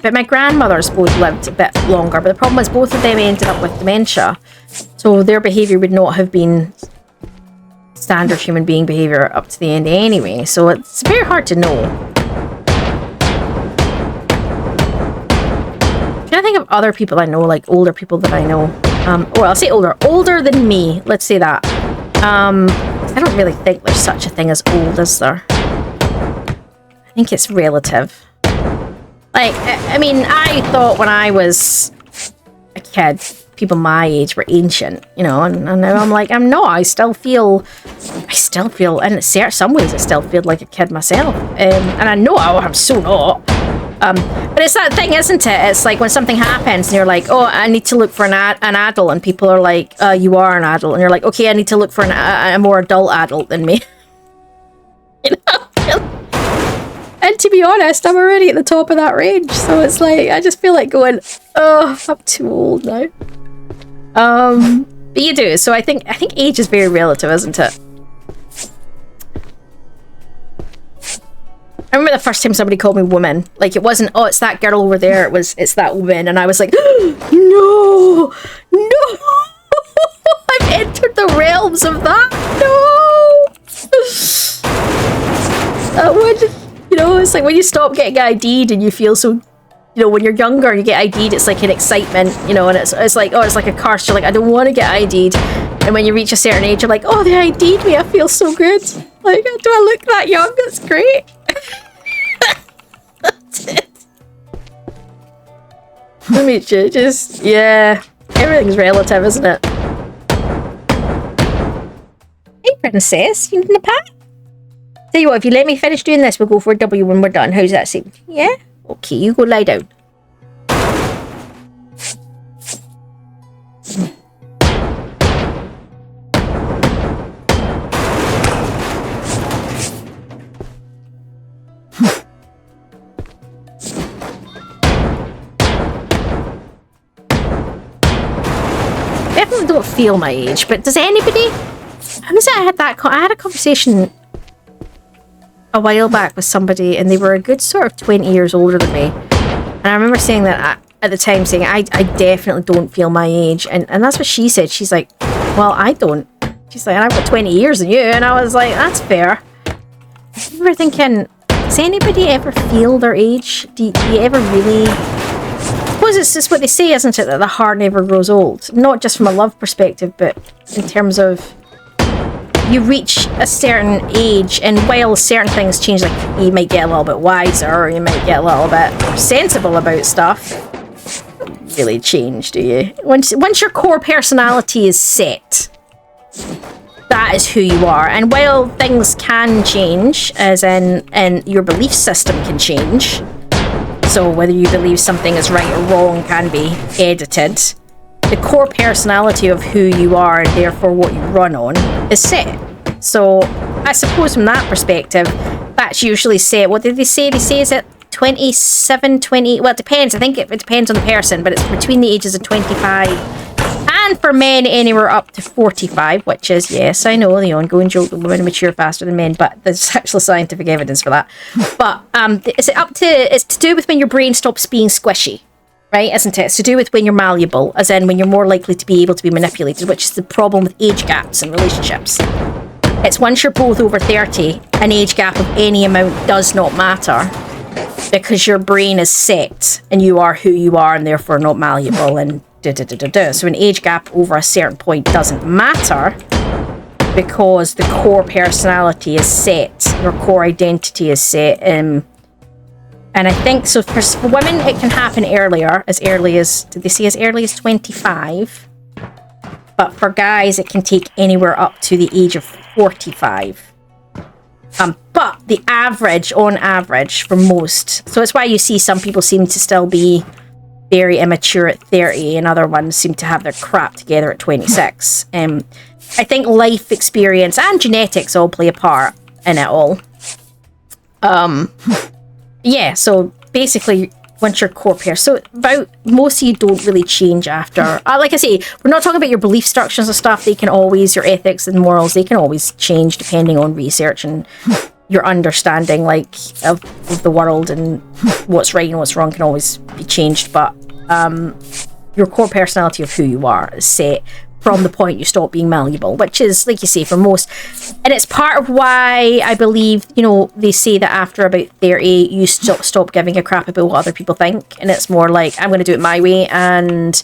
But my grandmothers both lived a bit longer, but the problem was both of them ended up with dementia, so their behaviour would not have been standard human being behaviour up to the end anyway, so it's very hard to know. I think of other people I know, like older people that I know. Well, I'll say older than me. Let's say that. I don't really think there's such a thing as old, is there? I think it's relative. Like, I mean, I thought when I was a kid, people my age were ancient, you know, and now I'm like, I'm not. I still feel, and in some ways, I still feel like a kid myself. And I know I'm so not. But it's that thing, isn't it? It's like when something happens and you're like, oh, I need to look for an adult, and people are like, you are an adult, and you're like, okay, I need to look for a more adult adult than me. You know? And to be honest, I'm already at the top of that range, so it's like, I just feel like going, oh, I'm too old now. But you do, so I think age is very relative, isn't it? I remember the first time somebody called me woman. Like, it wasn't, oh, it's that girl over there. It's that woman. And I was like, no, I've entered the realms of that. No. That would, you know, it's like when you stop getting ID'd and you feel so, you know, when you're younger and you get ID'd, it's like an excitement, you know, and it's like, oh, it's like a curse. You're like, I don't want to get ID'd. And when you reach a certain age, you're like, oh, they ID'd me. I feel so good. Like, do I look that young? That's great. That's it. I mean, just, yeah. Everything's relative, isn't it? Hey, princess. You need a pat? Tell you what, if you let me finish doing this, we'll go for a W when we're done. How's that seem? Yeah? Okay, you go lie down. Definitely don't feel my age, but does anybody? I had a conversation a while back with somebody, and they were a good sort of 20 years older than me. And I remember saying that at the time, saying I definitely don't feel my age, and that's what she said. She's like, well, I don't. She's like, I've got 20 years than you, and I was like, that's fair. I remember thinking, does anybody ever feel their age? Do you ever really? I suppose it's just what they say, isn't it, that the heart never grows old? Not just from a love perspective, but in terms of you reach a certain age, and while certain things change, like you might get a little bit wiser, or you might get a little bit more sensible about stuff. You don't really change, do you? Once your core personality is set, that is who you are. And while things can change, as in, and your belief system can change, so whether you believe something is right or wrong can be edited, the core personality of who you are, and therefore what you run on, is set. So I suppose from that perspective, that's usually set. What did they say? They say is it 27, 20... Well, it depends. I think it depends on the person, but it's between the ages of 25 and for men anywhere up to 45, which is, yes, I know, the ongoing joke that women mature faster than men, but there's actual scientific evidence for that. But it's to do with when your brain stops being squishy, right, isn't it? It's to do with when you're malleable, as in when you're more likely to be able to be manipulated, which is the problem with age gaps in relationships. It's once you're both over 30, an age gap of any amount does not matter, because your brain is set and you are who you are, and therefore not malleable and So an age gap over a certain point doesn't matter, because the core personality is set, your core identity is set. And I think, so for women, it can happen earlier, as early as, did they say as early as 25? But for guys, it can take anywhere up to the age of 45. But on average, for most, so it's why you see some people seem to still be very immature at 30, and other ones seem to have their crap together at 26. I think life experience and genetics all play a part in it all. Yeah, so basically, once your core pair, so about most of you don't really change after. Like I say, we're not talking about your belief structures and stuff. They can always, your ethics and morals, they can always change depending on research and your understanding, like of the world, and what's right and what's wrong can always be changed. But your core personality of who you are is set from the point you stop being malleable, which is, like you say, for most, and it's part of why I believe, you know, they say that after about 30 you stop giving a crap about what other people think, and it's more like, I'm going to do it my way, and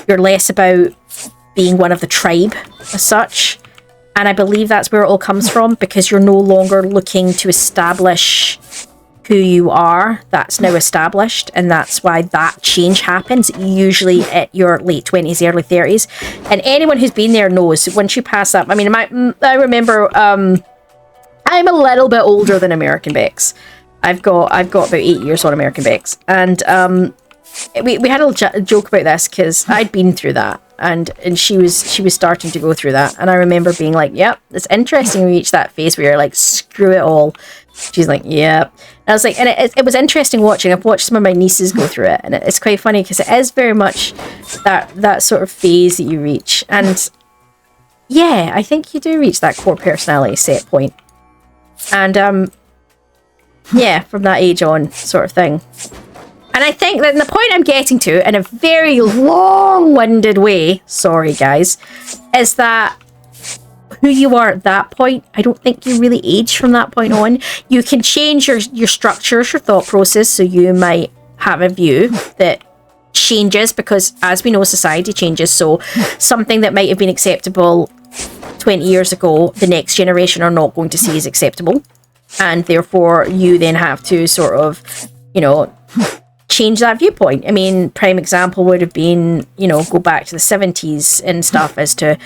you're less about being one of the tribe as such. And I believe that's where it all comes from, because you're no longer looking to establish who you are. That's now established, and that's why that change happens usually at your late 20s, early 30s. And anyone who's been there knows once you pass that. I mean, I remember I'm a little bit older than American Bex. I've got about 8 years on American Bex, and we had a joke about this because I'd been through that, and she was starting to go through that, and I remember being like, yep, it's interesting we reach that phase where you're like, screw it all. She's like, yeah. And I was like, and it was interesting watching. I've watched some of my nieces go through it, and it's quite funny because it is very much that sort of phase that you reach. And yeah, I think you do reach that core personality set point. And yeah, from that age on, sort of thing. And I think that the point I'm getting to, in a very long-winded way, sorry guys, is that who you are at that point, I don't think you really age from that point on. You can change your structures, your thought process, so you might have a view that changes, because as we know, society changes. So something that might have been acceptable 20 years ago, the next generation are not going to see as acceptable. And therefore, you then have to sort of, you know, change that viewpoint. I mean, prime example would have been, you know, go back to the 70s and stuff as to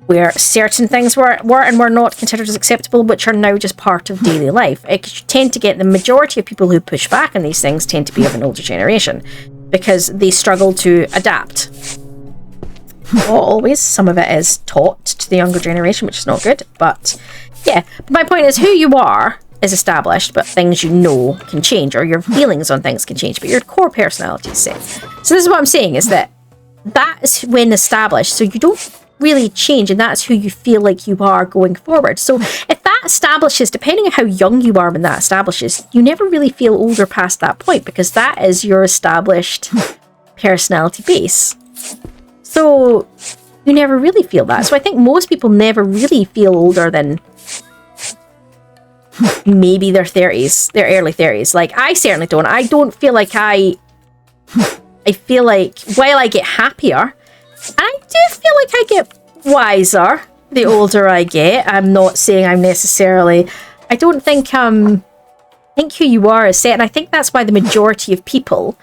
where certain things were and were not considered as acceptable, which are now just part of daily life. You tend to get the majority of people who push back on these things tend to be of an older generation, because they struggle to adapt. Not always. Some of it is taught to the younger generation, which is not good. But yeah, my point is, who you are is established, but things you know can change, or your feelings on things can change, but your core personality is set. So this is what I'm saying, is that is when established, so you don't really change, and that's who you feel like you are going forward. So if that establishes, depending on how young you are when that establishes, you never really feel older past that point, because that is your established personality base. So you never really feel that. So I think most people never really feel older than maybe their 30s, their early 30s. Like, I certainly don't. I don't feel like I feel like while I get happier, I do feel like I get wiser the older I get. I'm not saying I'm necessarily, I don't think think who you are is set, and I think that's why the majority of people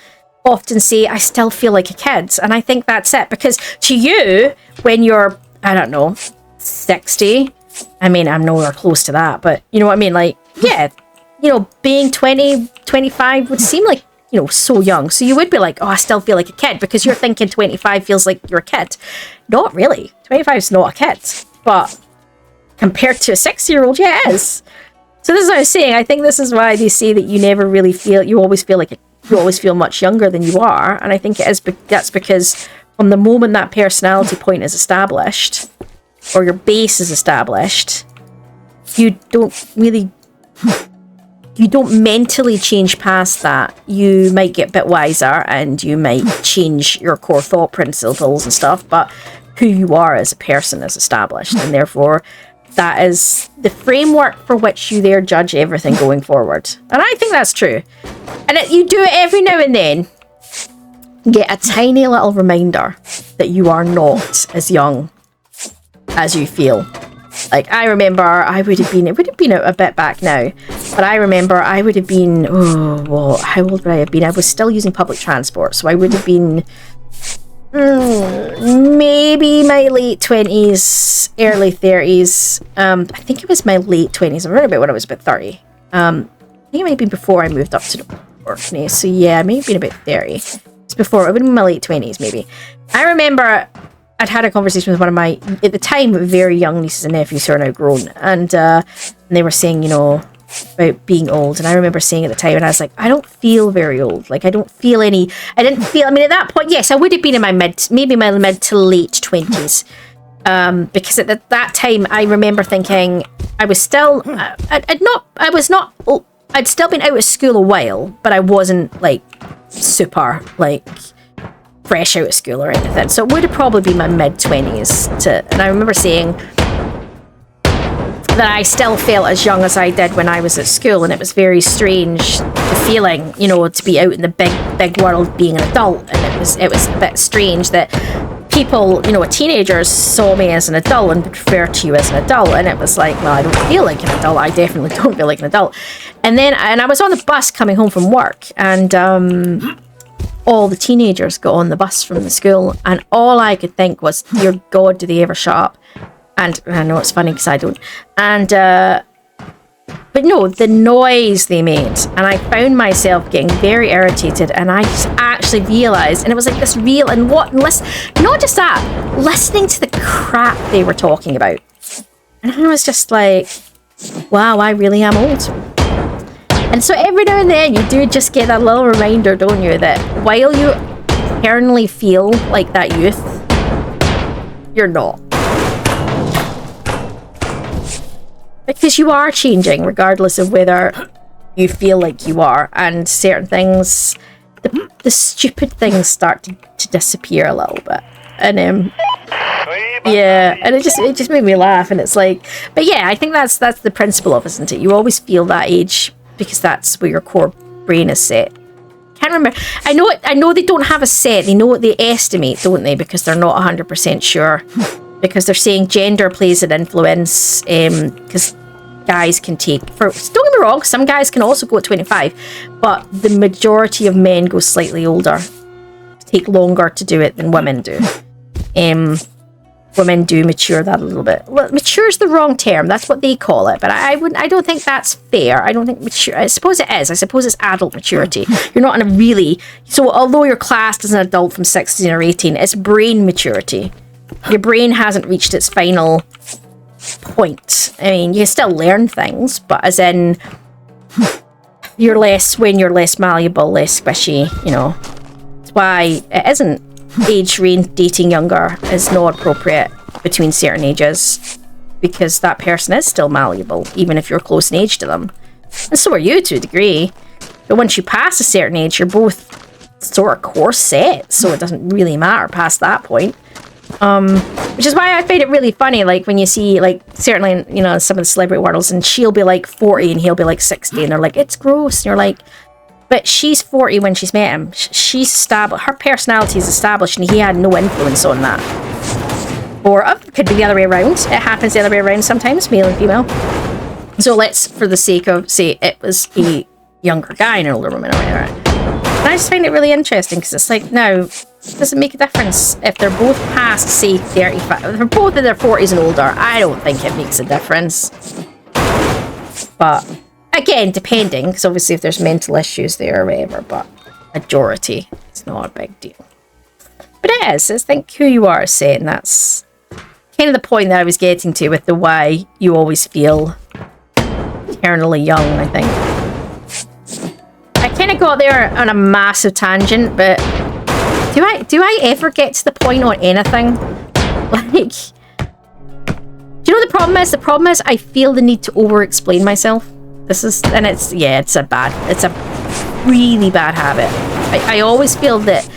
often say, I still feel like a kid. And I think that's it, because to you, when you're, I don't know, 60, I mean, I'm nowhere close to that, but you know what I mean? Like, yeah, you know, being 20, 25 would seem like, you know, so young. So you would be like, oh, I still feel like a kid, because you're thinking 25 feels like you're a kid. Not really. 25 is not a kid. But compared to a 6-year-old, yeah, it is. So this is what I was saying. I think this is why they say that you never really feel, you always feel like you always feel much younger than you are. And I think that's because from the moment that personality point is established, or your base is established, you don't mentally change past that. You might get a bit wiser, and you might change your core thought principles and stuff, but who you are as a person is established, and therefore that is the framework for which you there judge everything going forward. And I think that's true. And you do it every now and then. Get a tiny little reminder that you are not as young as you feel. Like, I remember it would have been a bit back now, but I remember I would have been, how old would I have been? I was still using public transport, so I would have been maybe my late 20s, early 30s. I think it was my late 20s. I remember about when I was about 30. I think it might have been before I moved up to Orkney, so yeah, maybe been about 30. It's before. It would have been my late 20s, maybe. I remember I'd had a conversation with one of my, at the time, very young nieces and nephews who are now grown. And they were saying, you know, about being old. And I remember saying at the time, and I was like, I don't feel very old. Like, I don't feel any, I didn't feel, I mean, at that point, yes, I would have been in my mid to late 20s. Because at that time, I remember thinking I was still, I'd still been out of school a while, but I wasn't like super like fresh out of school or anything. So it would have probably been my mid 20s and I remember saying that I still felt as young as I did when I was at school, and it was very strange the feeling, you know, to be out in the big world being an adult, and it was a bit strange that people, you know, teenagers saw me as an adult and referred to you as an adult, and it was like, well, I don't feel like an adult. I definitely don't feel like an adult. And I was on the bus coming home from work, and all the teenagers got on the bus from the school, and all I could think was, dear God, do they ever shut up? And I know it's funny because I don't. And but no, the noise they made, and I found myself getting very irritated, and I just actually realised, and it was like this real, and not just that, listening to the crap they were talking about. And I was just like, wow, I really am old. And so every now and then you do just get that little reminder, don't you, that while you eternally feel like that youth, you're not. Because you are changing, regardless of whether you feel like you are. And certain things, the stupid things start to disappear a little bit. And yeah, and it just made me laugh. And it's like, but yeah, I think that's the principle of it, isn't it? You always feel that age because that's where your core brain is set. Can't remember. I know they don't have a set. They know what they estimate, don't they? Because they're not 100% sure. Because they're saying gender plays an influence, because guys can don't get me wrong, some guys can also go at 25, but the majority of men go slightly older, take longer to do it than women do. Women do mature that a little bit. Well, mature's the wrong term, that's what they call it, but I don't think that's fair. I don't think mature, I suppose it is. I suppose it's adult maturity. You're not in a really, so although you're classed as an adult from 16 or 18, it's brain maturity. Your brain hasn't reached its final point. I mean, you can still learn things, but as in, you're less malleable, less squishy, you know. That's why it isn't age range dating younger is not appropriate between certain ages, because that person is still malleable, even if you're close in age to them. And so are you to a degree. But once you pass a certain age, you're both sort of course set, so it doesn't really matter past that point. Which is why I find it really funny, like when you see, like, certainly in, you know, some of the celebrity worlds, and she'll be like 40 and he'll be like 60, and they're like, it's gross, and you're like, but she's 40 when she's met him. She's established, her personality is established, and he had no influence on that. Or it could be the other way around. It happens the other way around sometimes, male and female. So let's, for the sake of, say it was a younger guy and an older woman or whatever. And I just find it really interesting, because it's like, now, does it make a difference if they're both past, say, 35? If they're both in their 40s and older, I don't think it makes a difference. But, again, depending, because obviously if there's mental issues there or whatever, but majority, it's not a big deal. But it is, I think who you are is set, and that's kind of the point that I was getting to with the why you always feel eternally young, I think. I kind of got there on a massive tangent, but do I ever get to the point on anything? Like, do you know what the problem is? The problem is I feel the need to over-explain myself. It's a really bad habit. I always feel that,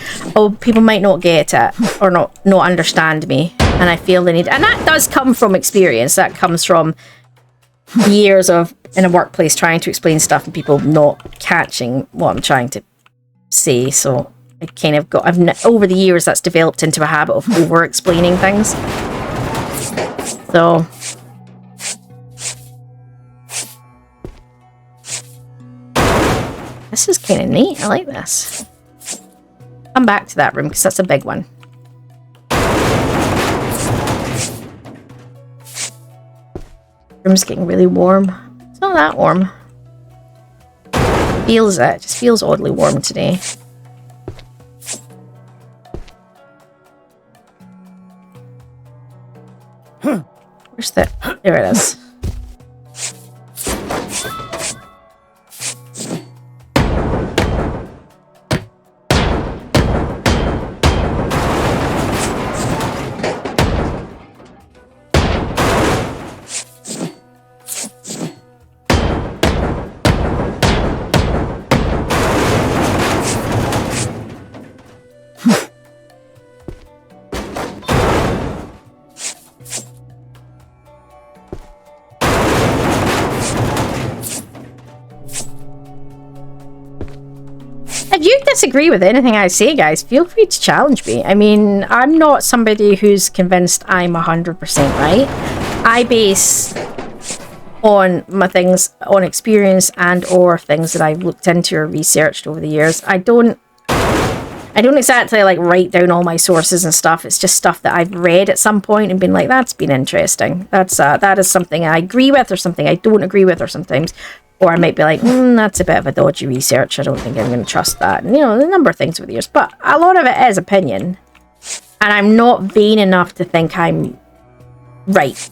people might not get it or not understand me, and I feel the need, and that does come from experience. That comes from years of in a workplace trying to explain stuff and people not catching what I'm trying to say. So I kind of over the years that's developed into a habit of over explaining things. So this is kind of neat. I like this. Come back to that room because that's a big one. Room's getting really warm. It's not that warm. Feels it. Just feels oddly warm today. Where's the... There it is. If you disagree with anything I say, guys, feel free to challenge me. I mean, I'm not somebody who's convinced I'm 100% right. I base on my things on experience and or things that I've looked into or researched over the years. I don't exactly like write down all my sources and stuff. It's just stuff that I've read at some point and been like, that's been interesting. That is something I agree with or something I don't agree with, or sometimes, or I might be like, that's a bit of a dodgy research. I don't think I'm going to trust that. And, you know, a number of things over the years, but a lot of it is opinion. And I'm not vain enough to think I'm right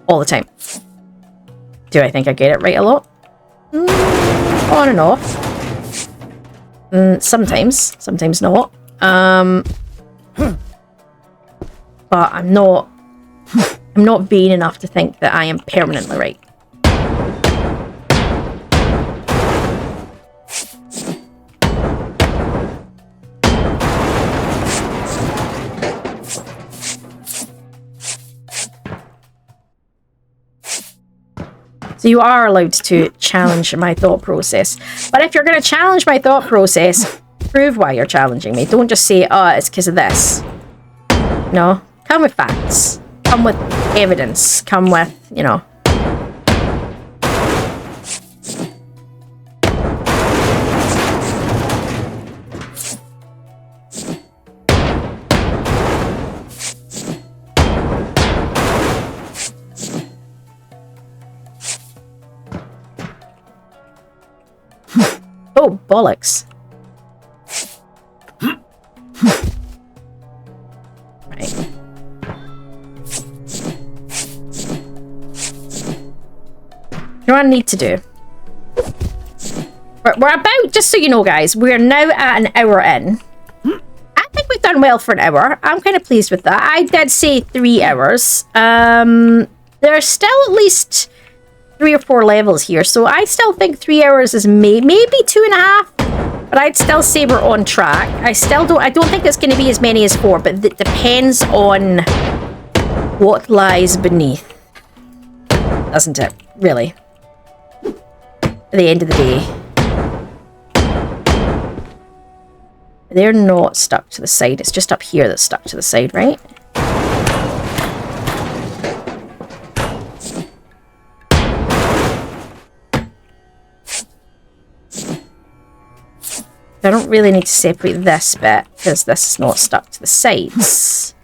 all the time. Do I think I get it right a lot? On and off. Sometimes not. But I'm not vain enough to think that I am permanently right. So you are allowed to challenge my thought process. But if you're going to challenge my thought process, prove why you're challenging me. Don't just say, oh, it's because of this. No. Come with facts. Come with evidence. Come with, you know. Oh, bollocks. Right. You know what I need to do? We're about, just so you know, guys, we're now at an hour in. I think we've done well for an hour. I'm kind of pleased with that. I did say 3 hours. There's still at least 3 or 4 levels here, so I still think 3 hours is maybe 2.5, but I'd still say we're on track. I don't think it's going to be as many as 4, but it depends on what lies beneath, doesn't it? Really, at the end of the day, they're not stuck to the side. It's just up here that's stuck to the side, right? I don't really need to separate this bit because this is not stuck to the sides.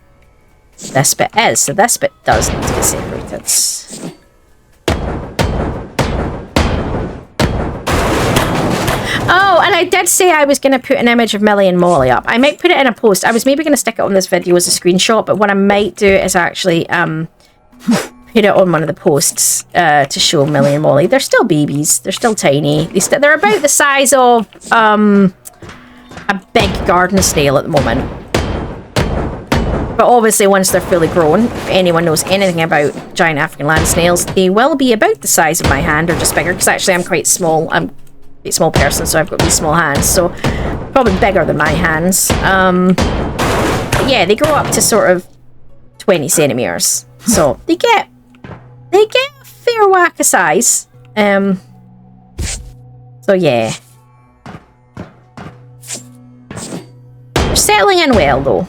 This bit is, so this bit does need to be separated. Oh, and I did say I was going to put an image of Millie and Molly up. I might put it in a post. I was maybe going to stick it on this video as a screenshot, but what I might do is actually put it on one of the posts to show Millie and Molly. They're still babies. They're still tiny. They're about the size of a big garden snail at the moment. But obviously, once they're fully grown, if anyone knows anything about giant African land snails, they will be about the size of my hand or just bigger. Because actually, I'm quite small. I'm a small person, so I've got these small hands. So probably bigger than my hands. But yeah, they grow up to sort of 20 centimeters. So they get a fair whack of size. So yeah. They're settling in well though.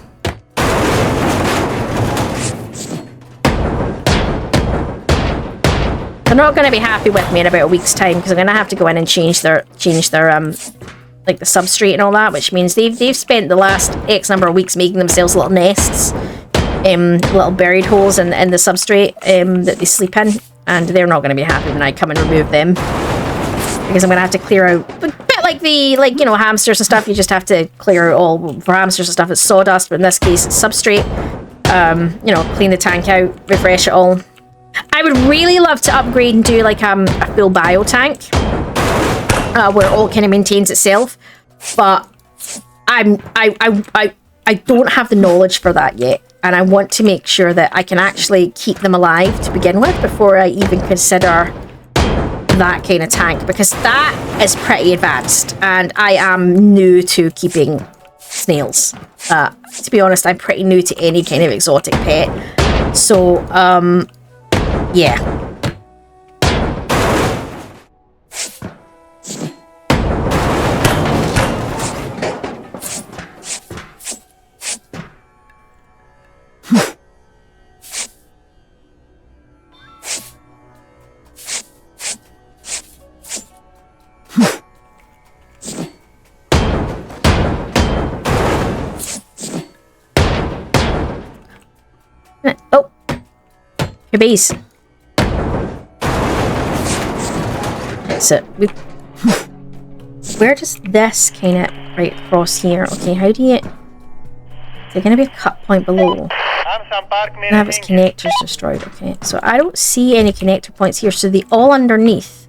They're not going to be happy with me in about a week's time because I'm going to have to go in and change their like the substrate and all that, which means they've spent the last X number of weeks making themselves little nests, little buried holes in the substrate that they sleep in, and they're not going to be happy when I come and remove them because I'm going to have to clear out a bit like you know, hamsters and stuff. You just have to clear out all, for hamsters and stuff it's sawdust, but in this case it's substrate. you know, clean the tank out, refresh it all. I would really love to upgrade and do like a full bio tank, where it all kind of maintains itself, but I don't have the knowledge for that yet, and I want to make sure that I can actually keep them alive to begin with before I even consider that kind of tank, because that is pretty advanced, and I am new to keeping snails. To be honest, I'm pretty new to any kind of exotic pet, so yeah. Oh, your base. That's it. Where does this kind of right across here? Okay, how do you? Is there going to be a cut point below? And have its connectors destroyed. Okay, so I don't see any connector points here. So they all underneath.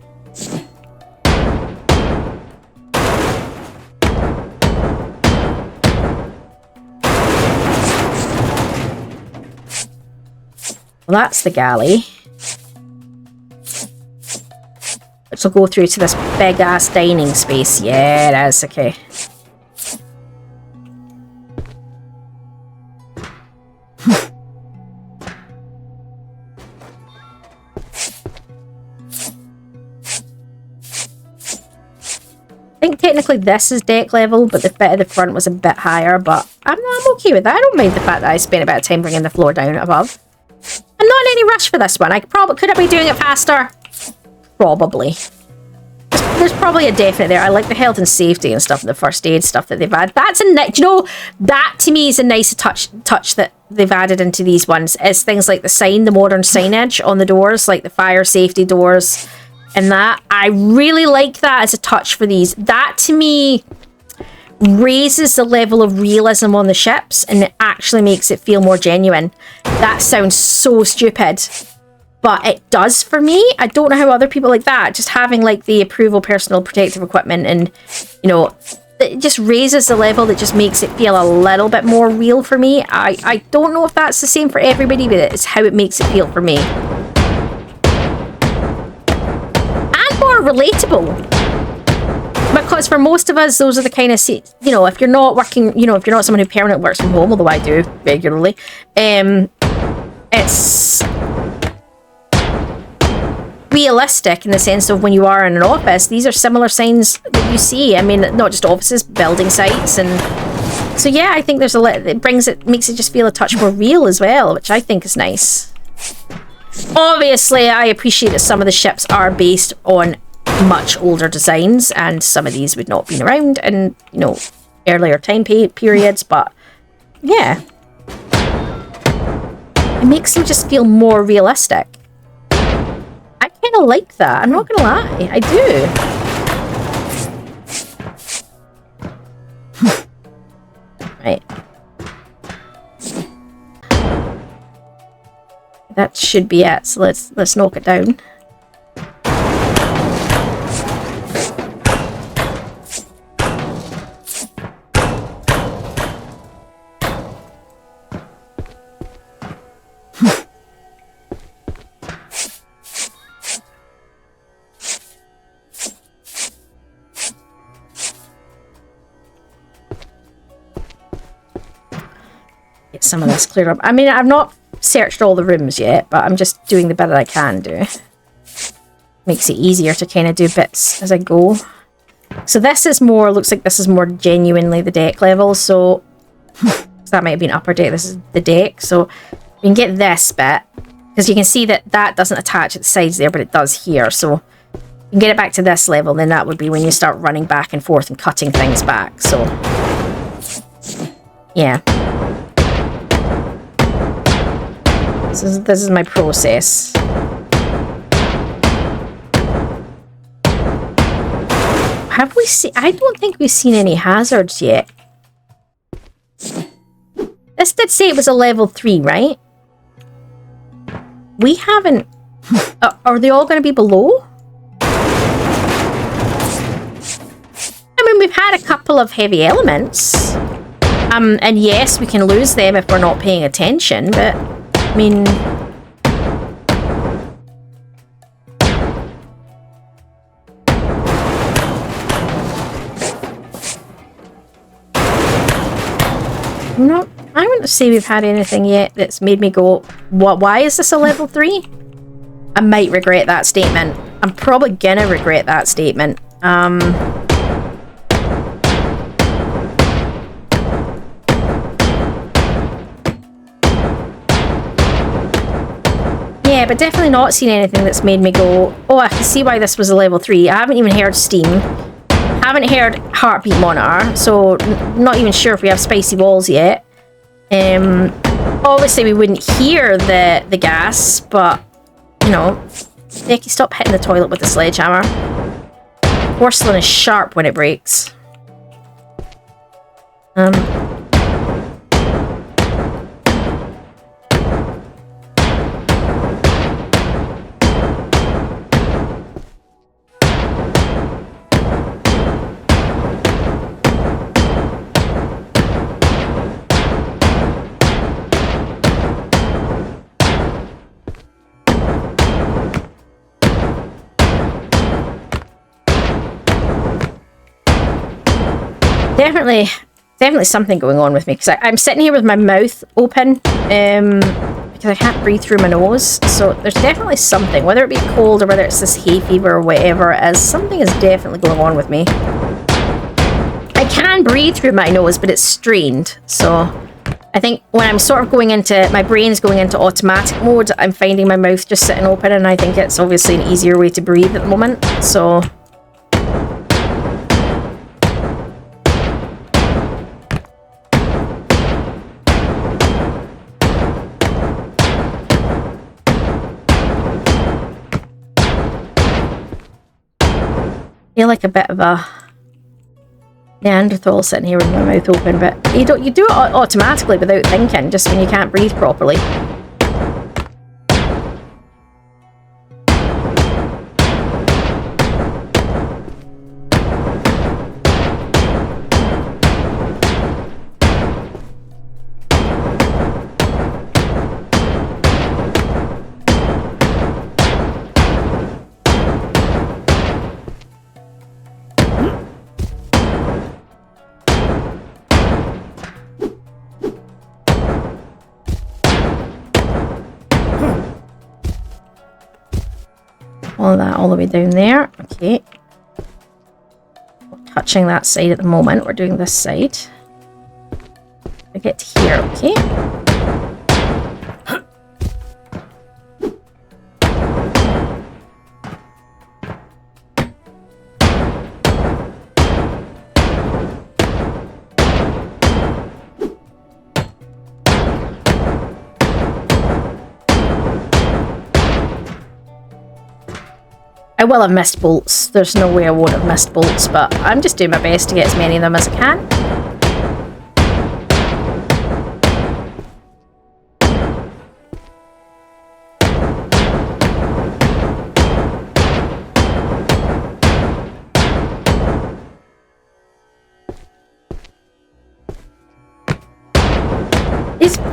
Well, that's the galley. Which will go through to this big ass dining space. Yeah, it is. Okay. I think technically this is deck level, but the bit at the front was a bit higher, but I'm okay with that. I don't mind the fact that I spent a bit of time bringing the floor down above. I'm not in any rush for this one. Could I be doing it faster? Probably. There's probably a definite there. I like the health and safety and stuff, the first aid stuff that they've added. That's a nice, you know, that to me is a nice touch that they've added into these ones. Is things like the sign, the modern signage on the doors, like the fire safety doors, and that. I really like that as a touch for these. That to me raises the level of realism on the ships, and it actually makes it feel more genuine. That sounds so stupid, but it does for me. I don't know how other people like that. Just having like the approval personal protective equipment, and you know, it just raises the level that just makes it feel a little bit more real for me. I don't know if that's the same for everybody, but it's how it makes it feel for me. And more relatable. Because for most of us, those are the kind of, you know, if you're not working, you know, if you're not someone who permanently works from home, although I do regularly, it's realistic in the sense of when you are in an office, these are similar signs that you see. I mean, not just offices, building sites, and so yeah, I think there's makes it just feel a touch more real as well, which I think is nice. Obviously, I appreciate that some of the ships are based on much older designs, and some of these would not have been around in, you know, earlier time periods, but yeah, it makes them just feel more realistic. I kind of like that, I'm not gonna lie, I do. Right, that should be it, so let's knock it down. Get some of this cleared up. I mean, I've not searched all the rooms yet, but I'm just doing the bit that I can do. Makes it easier to kind of do bits as I go. So this is more, looks like this is more genuinely the deck level, so that might have been upper deck, this is the deck, so you can get this bit, because you can see that that doesn't attach at the sides there, but it does here, so you can get it back to this level, then that would be when you start running back and forth and cutting things back, so yeah. This is my process. Have we seen... I don't think we've seen any hazards yet. This This did say it was a level 3, right? We haven't... are they all going to be below? I mean, we've had a couple of heavy elements. And yes, we can lose them if we're not paying attention, but... I mean... I wouldn't say we've had anything yet that's made me go, what? Why is this a level 3? I might regret that statement. I'm probably gonna regret that statement. Yeah, but definitely not seen anything that's made me go, oh, I can see why this was a level 3. I haven't even heard Steam. Haven't heard Heartbeat Monitor, so not even sure if we have spicy walls yet. Obviously we wouldn't hear the gas, but, you know, Becky, stop hitting the toilet with the sledgehammer. Porcelain is sharp when it breaks. Definitely something going on with me, because I'm sitting here with my mouth open because I can't breathe through my nose, so there's definitely something, whether it be cold or whether it's this hay fever or whatever it is, something is definitely going on with me. I can breathe through my nose, but it's strained, so I think when I'm sort of going into, my brain's going into automatic mode, I'm finding my mouth just sitting open, and I think it's obviously an easier way to breathe at the moment, so... I feel like a bit of a Neanderthal sitting here with my mouth open, but you do it automatically without thinking, just when you can't breathe properly. All that all the way down there. Okay. We're touching that side at the moment. We're doing this side. I get to here, okay. I will have missed bolts. There's no way I won't have missed bolts, but I'm just doing my best to get as many of them as I can.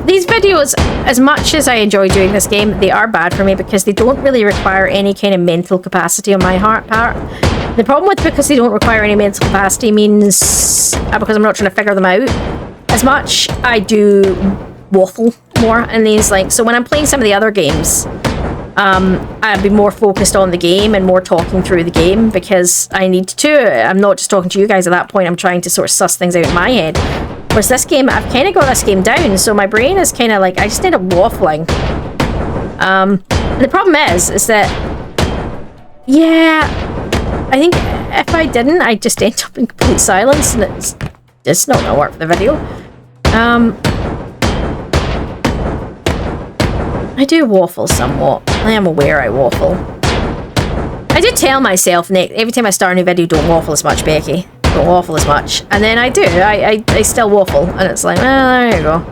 These videos, as much as I enjoy doing this game, they are bad for me because they don't really require any kind of mental capacity on my part. The problem with because they don't require any mental capacity means, because I'm not trying to figure them out, as much I do waffle more in these, like, so when I'm playing some of the other games, I'd be more focused on the game and more talking through the game because I need to. I'm not just talking to you guys at that point, I'm trying to sort of suss things out in my head. Whereas this game, I've kind of got this game down, so my brain is kind of like, I just end up waffling. And the problem is that, yeah, I think if I didn't, I'd just end up in complete silence, and it's just not going to work for the video. I do waffle somewhat. I am aware I waffle. I do tell myself, Nick, every time I start a new video, don't waffle as much, Becky. Don't waffle as much. And then I do. I still waffle. And it's like, well, there you go.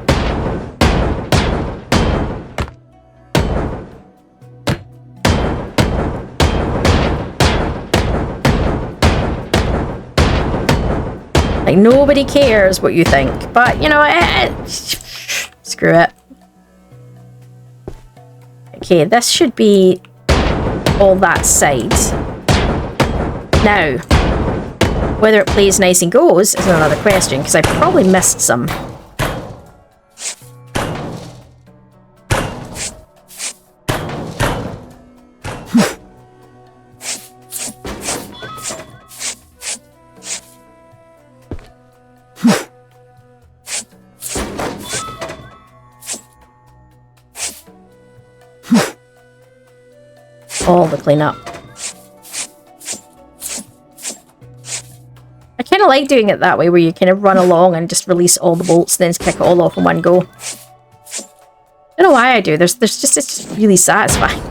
Like, nobody cares what you think. But, you know, screw it. Okay, this should be all that side. Now, whether it plays nice and goes is another question, because I probably missed some. All the cleanup. I kind of like doing it that way, where you kind of run along and just release all the bolts, then kick it all off in one go. I don't know why I do. It's just really satisfying.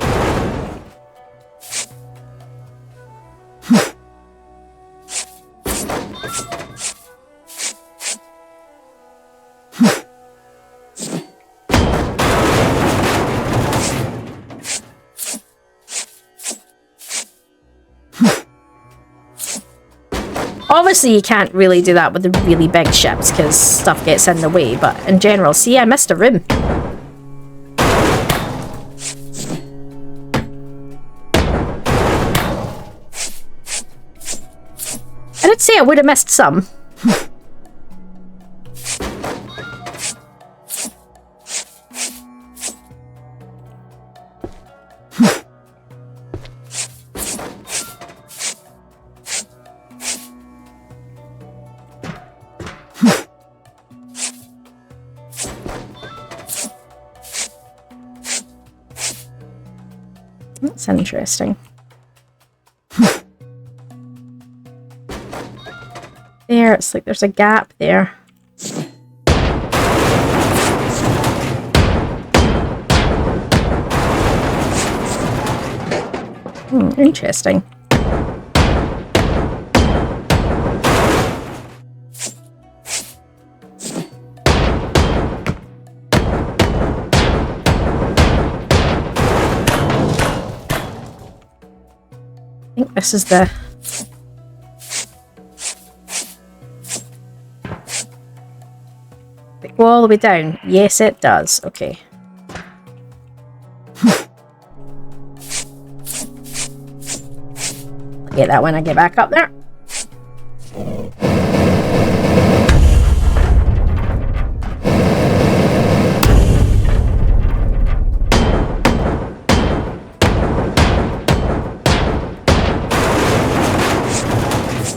Obviously, you can't really do that with the really big ships because stuff gets in the way, but in general, see, I missed a room. I did say I would have missed some. That's interesting. There, it's like there's a gap there. Interesting. I think this is the... Go all the way down. Yes, it does. Okay. I'll get that when I get back up there.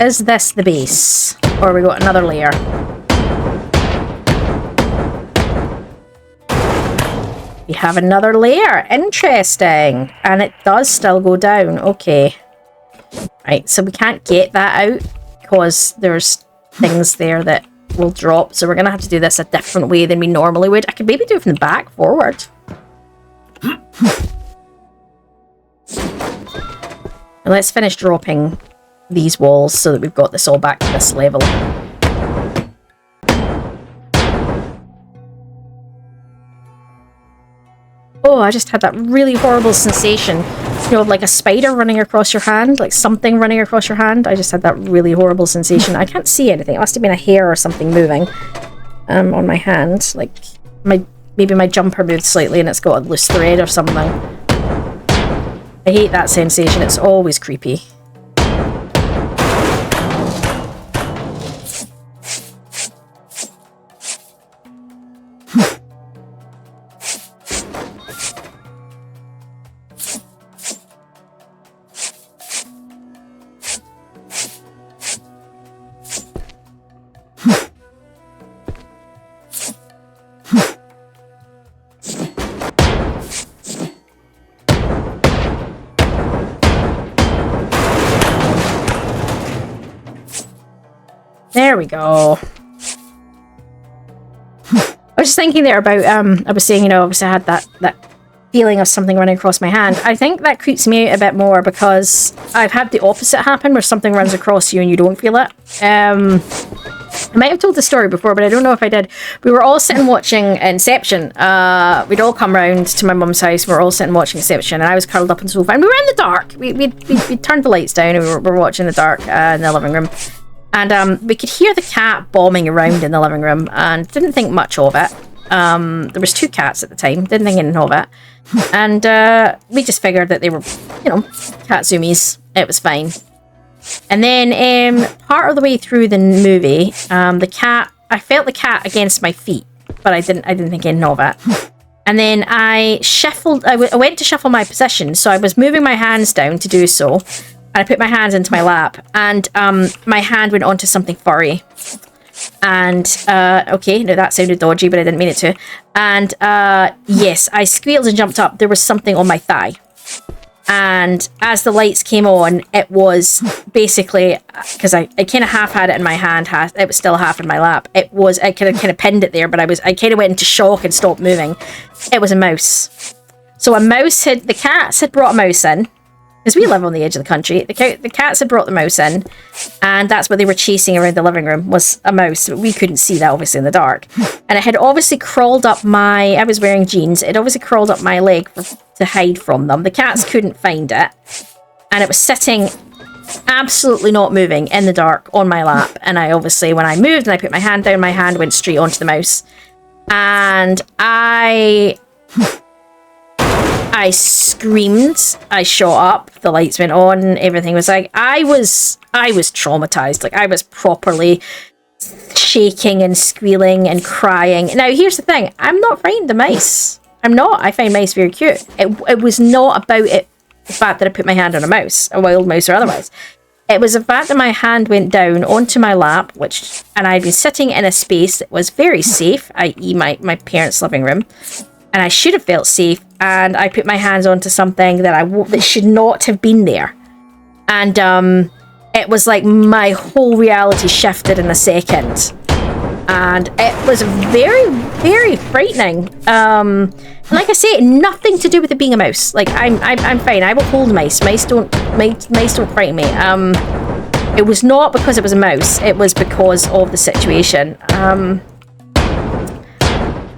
Is this the base? Or we got another layer? We have another layer. Interesting. And it does still go down. Okay. Right, so we can't get that out because there's things there that will drop. So we're going to have to do this a different way than we normally would. I could maybe do it from the back forward. And let's finish dropping these walls so that we've got this all back to this level. Oh, I just had that really horrible sensation, you know, like a spider running across your hand, like something running across your hand. I just had that really horrible sensation. I can't see anything. It must have been a hair or something moving on my hand. Like maybe my jumper moved slightly and it's got a loose thread or something. I hate that sensation. It's always creepy. There we go. I was just thinking there about, I was saying, you know, obviously I had that feeling of something running across my hand. I think that creeps me out a bit more because I've had the opposite happen where something runs across you and you don't feel it. I might have told the story before, but I don't know if I did. We were all sitting watching Inception. We'd all come round to my mum's house. We were all sitting watching Inception, and I was curled up on the sofa. And we were in the dark. We turned the lights down, and we were watching in the dark in the living room. And we could hear the cat bombing around in the living room and didn't think much of it. There was 2 cats at the time, didn't think anything of it. And we just figured that they were, you know, cat zoomies. It was fine. And then part of the way through the movie, I felt the cat against my feet, but I didn't think anything of it. And then I went to shuffle my position, so I was moving my hands down to do so, and I put my hands into my lap, and my hand went onto something furry. And, okay, no, that sounded dodgy, but I didn't mean it to. And, yes, I squealed and jumped up. There was something on my thigh. And as the lights came on, it was basically, because I kind of half had it in my hand, it was still half in my lap. I kind of pinned it there, but I kind of went into shock and stopped moving. It was a mouse. So the cats had brought a mouse in, because we live on the edge of the country. The cats had brought the mouse in, and that's what they were chasing around the living room, was a mouse. We couldn't see that, obviously, in the dark. And it had obviously crawled up I was wearing jeans, it obviously crawled up my leg to hide from them. The cats couldn't find it, and it was sitting absolutely not moving in the dark on my lap. And I obviously, when I moved and I put my hand down, my hand went straight onto the mouse, and I screamed. I shot up, the lights went on, everything was like, I was traumatized. Like, I was properly shaking and squealing and crying. Now here's the thing, I'm not frightened of mice. I'm not. I find mice very cute. It was not about the fact that I put my hand on a mouse, a wild mouse or otherwise. It was the fact that my hand went down onto my lap, and I'd been sitting in a space that was very safe, i.e. my parents' living room, and I should have felt safe, and I put my hands onto something that should not have been there. And it was like my whole reality shifted in a second. And it was very, very frightening. Like I say, nothing to do with it being a mouse. Like, I'm fine. I will hold mice. Mice don't frighten me. It was not because it was a mouse. It was because of the situation.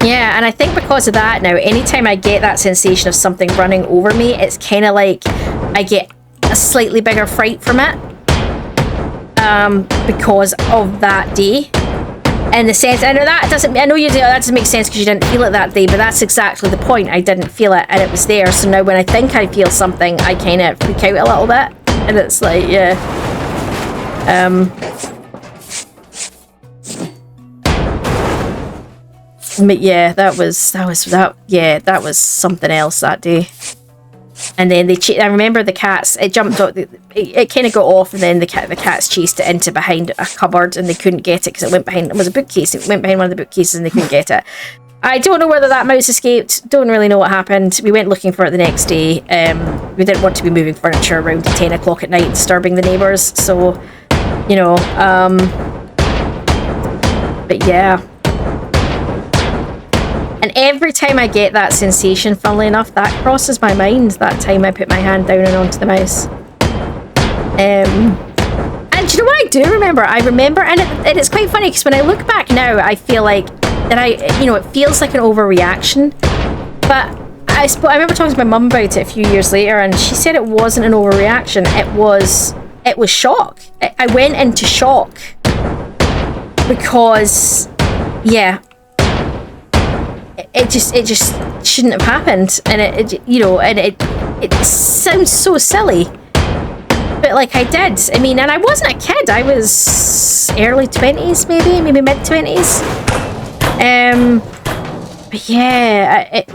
Yeah, and I think because of that now, anytime I get that sensation of something running over me, it's kind of like I get a slightly bigger fright from it. Because of that day. In the sense, I know that doesn't make sense because you didn't feel it that day, but that's exactly the point. I didn't feel it, and it was there. So now when I think I feel something, I kind of freak out a little bit, and it's like, yeah. But yeah, that was something else that day. And then I remember the cats, it jumped out, it kind of got off, and then the cats chased it into behind a cupboard, and they couldn't get it because it was a bookcase. It went behind one of the bookcases and they couldn't get it. I don't know whether that mouse escaped, don't really know what happened. We went looking for it the next day. We didn't want to be moving furniture around at 10 o'clock at night, disturbing the neighbours, so, you know, but yeah. And every time I get that sensation, funnily enough, that crosses my mind that time I put my hand down and onto the mouse. And do you know what I do remember? I remember, and it's quite funny because when I look back now, I feel like that it feels like an overreaction. But I remember talking to my mum about it a few years later, and she said it wasn't an overreaction. It was shock. I went into shock because, yeah. It just shouldn't have happened, and it sounds so silly, but like I did. I mean, and I wasn't a kid. I was early 20s, maybe mid 20s. But yeah, it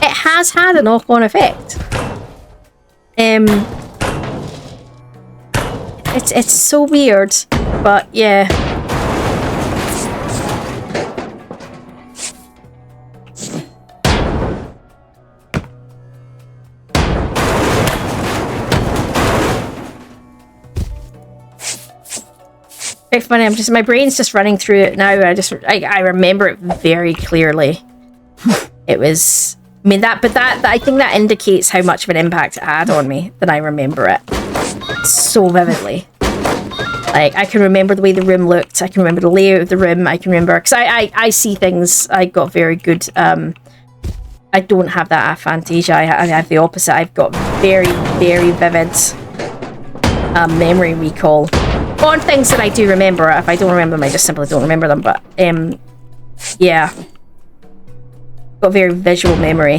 has had a knock-on effect. It's so weird, but yeah. It's funny, my brain's just running through it now. I remember it very clearly. It was, I mean, I think that indicates how much of an impact it had on me, that I remember it so vividly. Like, I can remember the way the room looked, I can remember the layout of the room, I can remember, because I see things, I got very good, I don't have that aphantasia, I have the opposite. I've got very, very vivid memory recall on things that I do remember. If I don't remember them, I just simply don't remember them. But yeah, got very visual memory.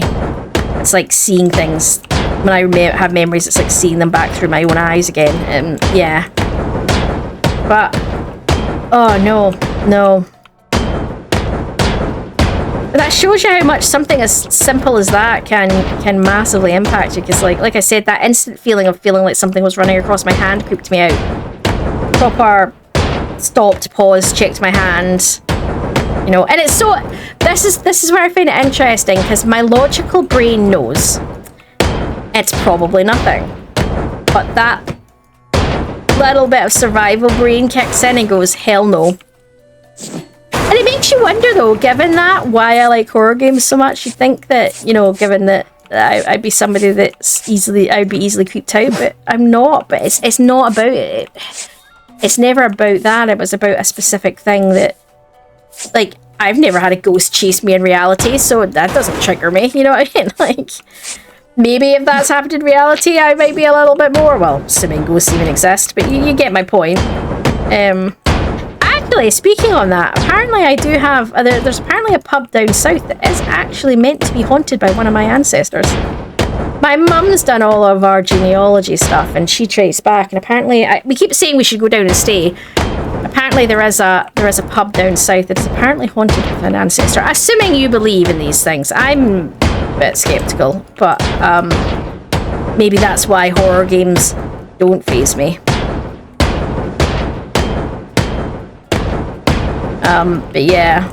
It's like seeing things. When I have memories, it's like seeing them back through my own eyes again. Yeah. But oh no. But that shows you how much something as simple as that can massively impact you. Because like I said, that instant feeling of feeling like something was running across my hand creeped me out. Proper stopped, paused, checked my hand. You know, and it's so. This is where I find it interesting, because my logical brain knows it's probably nothing, but that little bit of survival brain kicks in and goes, hell no. And it makes you wonder, though, given that, why I like horror games so much. You'd think that, you know, given that I'd be somebody that's I'd be easily creeped out, but I'm not. But it's not about it. It's never about that. It was about a specific thing that, like, I've never had a ghost chase me in reality, so that doesn't trigger me. You know what I mean? Like, maybe if that's happened in reality, I might be a little bit more, well, assuming ghosts even exist, but you get my point. Actually, speaking on that, apparently I do have, there's apparently a pub down south that is actually meant to be haunted by one of my ancestors. My mum's done all of our genealogy stuff, and she traced back, and apparently, we keep saying we should go down and stay. Apparently there is a pub down south that is apparently haunted with an ancestor. Assuming you believe in these things. I'm a bit skeptical, but maybe that's why horror games don't faze me. But yeah.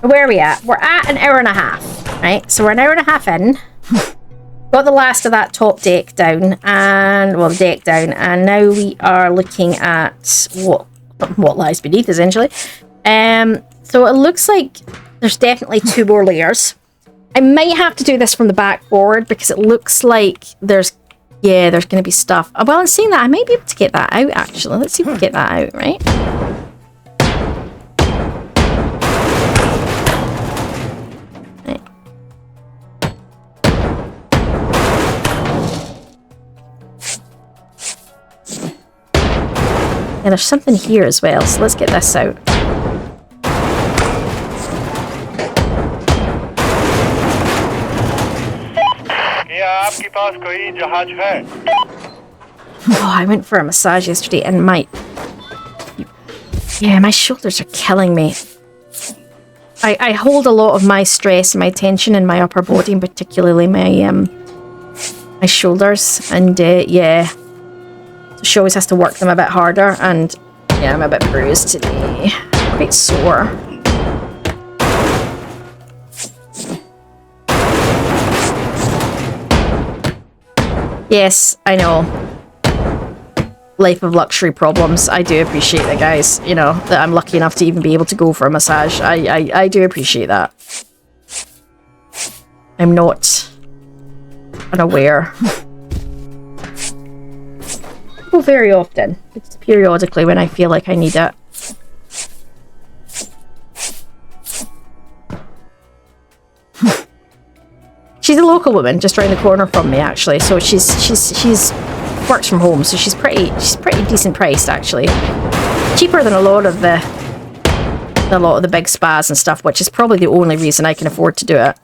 Where are we at? We're at an hour and a half, right? So we're an hour and a half in. Got the last of that top deck down, and well, the deck down, and now we are looking at what lies beneath, essentially. So it looks like there's definitely 2 more layers. I might have to do this from the back forward, because it looks like there's going to be stuff. Well, in saying that, I might be able to get that out, actually. Let's see if we can get that out, right? Yeah, there's something here as well, so let's get this out. Oh, I went for a massage yesterday, and my shoulders are killing me. I hold a lot of my stress and my tension in my upper body, and particularly my shoulders, and she always has to work them a bit harder, and yeah, I'm a bit bruised today. Quite sore. Yes, I know. Life of luxury problems. I do appreciate that, guys. You know, that I'm lucky enough to even be able to go for a massage. I do appreciate that. I'm not unaware. Very often. It's periodically when I feel like I need it. She's a local woman just around the corner from me, actually. So she's works from home, so she's pretty decent priced, actually. Cheaper than a lot of the big spas and stuff, which is probably the only reason I can afford to do it.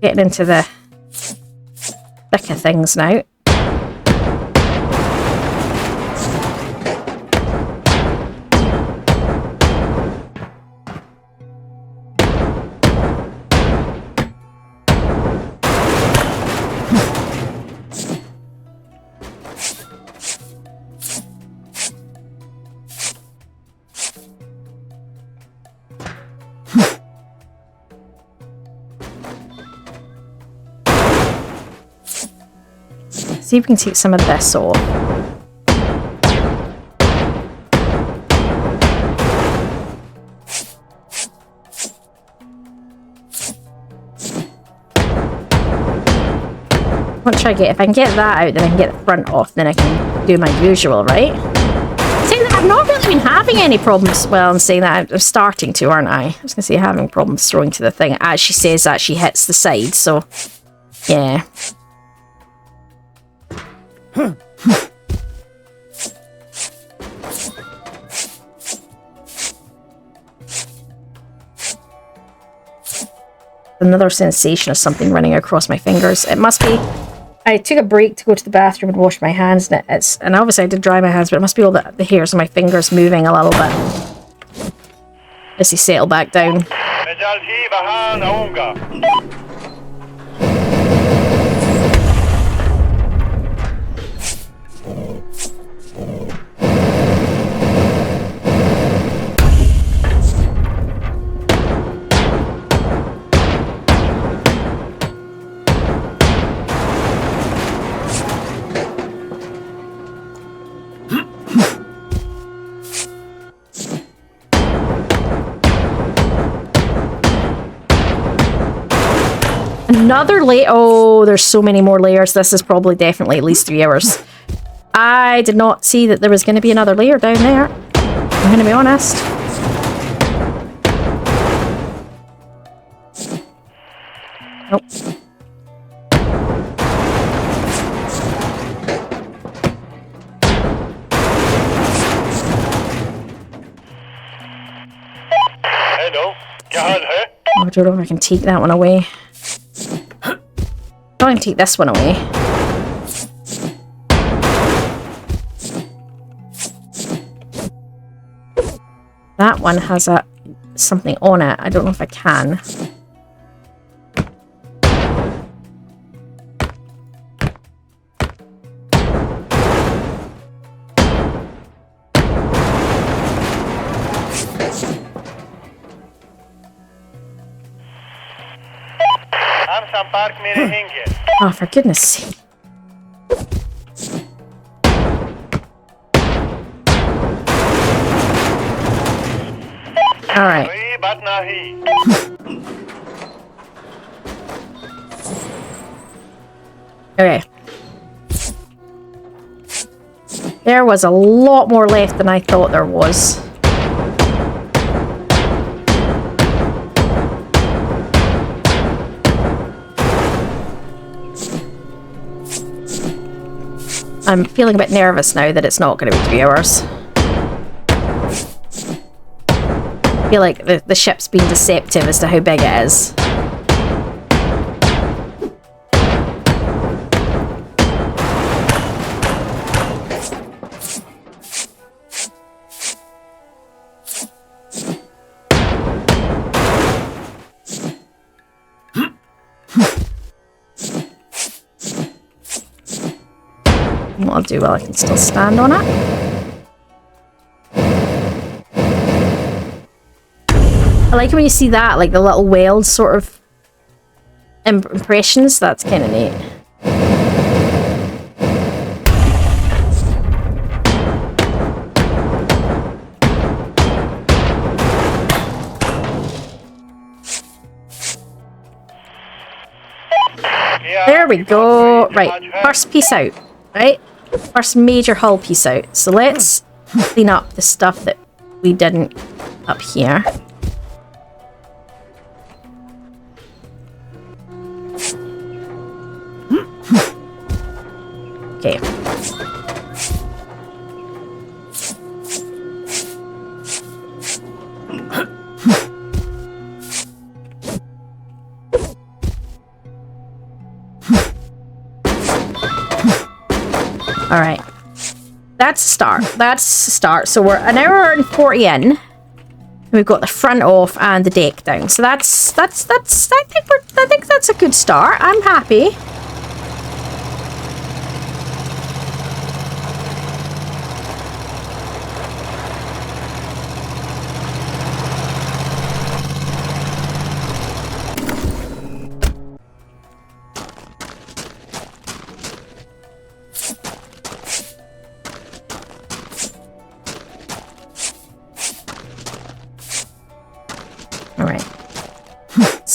Getting into the thick of things now. See if we can take some of this off. What should I get? If I can get that out, then I can get the front off, then I can do my usual, right? Saying that I've not really been having any problems. Well, I'm saying that I'm starting to, aren't I? I was going to say having problems throwing to the thing as she says that she hits the side, so yeah. Another sensation of something running across my fingers. It must be... I took a break to go to the bathroom and wash my hands, and obviously I did dry my hands, but it must be all the hairs on my fingers moving a little bit as they settle back down. Another layer. Oh, there's so many more layers. This is probably definitely at least 3 hours. I did not see that there was going to be another layer down there. I'm going to be honest. Nope. Hello. Oh, I don't know if I can take that one away. I can take this one away. That one has something on it. I don't know if I can. Oh, for goodness sake. Alright. Okay. There was a lot more left than I thought there was. I'm feeling a bit nervous now that it's not going to be 3 hours. I feel like the ship's been deceptive as to how big it is. What I'll do while I can still stand on it. I like it when you see that, like the little weld sort of impressions. That's kind of neat. There we go. Right, first piece out. Right? First major hull piece out. So let's clean up the stuff that we didn't up here. Okay. Alright. That's a start. That's a start. So we're an hour and 40 in. We've got the front off and the deck down. So I think that's a good start. I'm happy.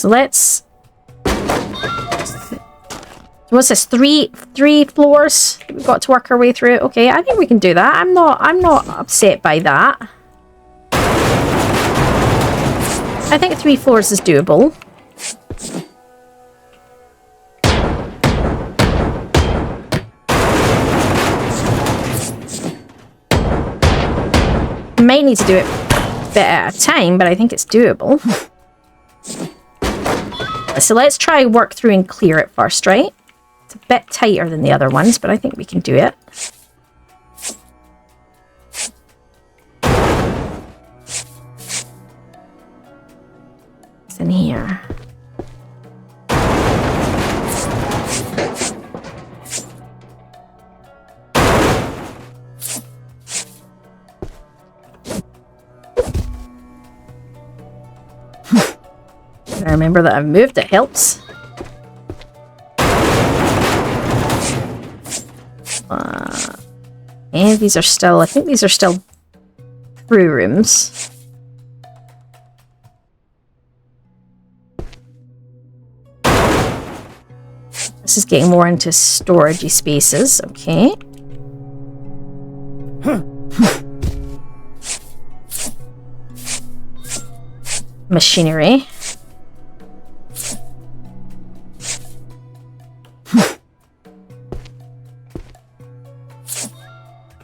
So let's... What's this? Three floors we've got to work our way through. Okay, I think we can do that. I'm not upset by that. I think 3 floors is doable. Might need to do it a bit at a time, but I think it's doable. So let's try work through and clear it first, right? It's a bit tighter than the other ones, but I think we can do it. What's in here? I remember that I've moved, it helps. And these are still, I think these are still brew rooms. This is getting more into storagey spaces, okay. Machinery.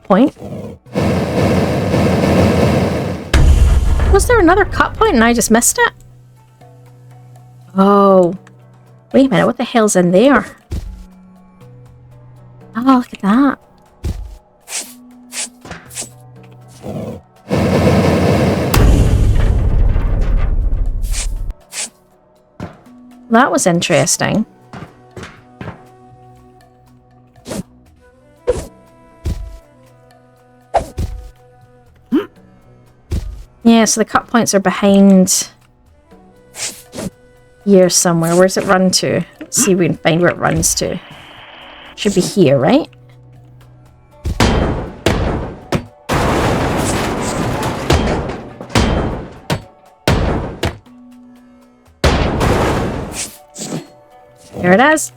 Point. Was there another cut point and I just missed it? Oh. Wait a minute, what the hell's in there? Oh, look at that. That was interesting. Yeah, so the cut points are behind here somewhere. Where's it run to? Let's see if we can find where it runs to. Should be here, right? There it is.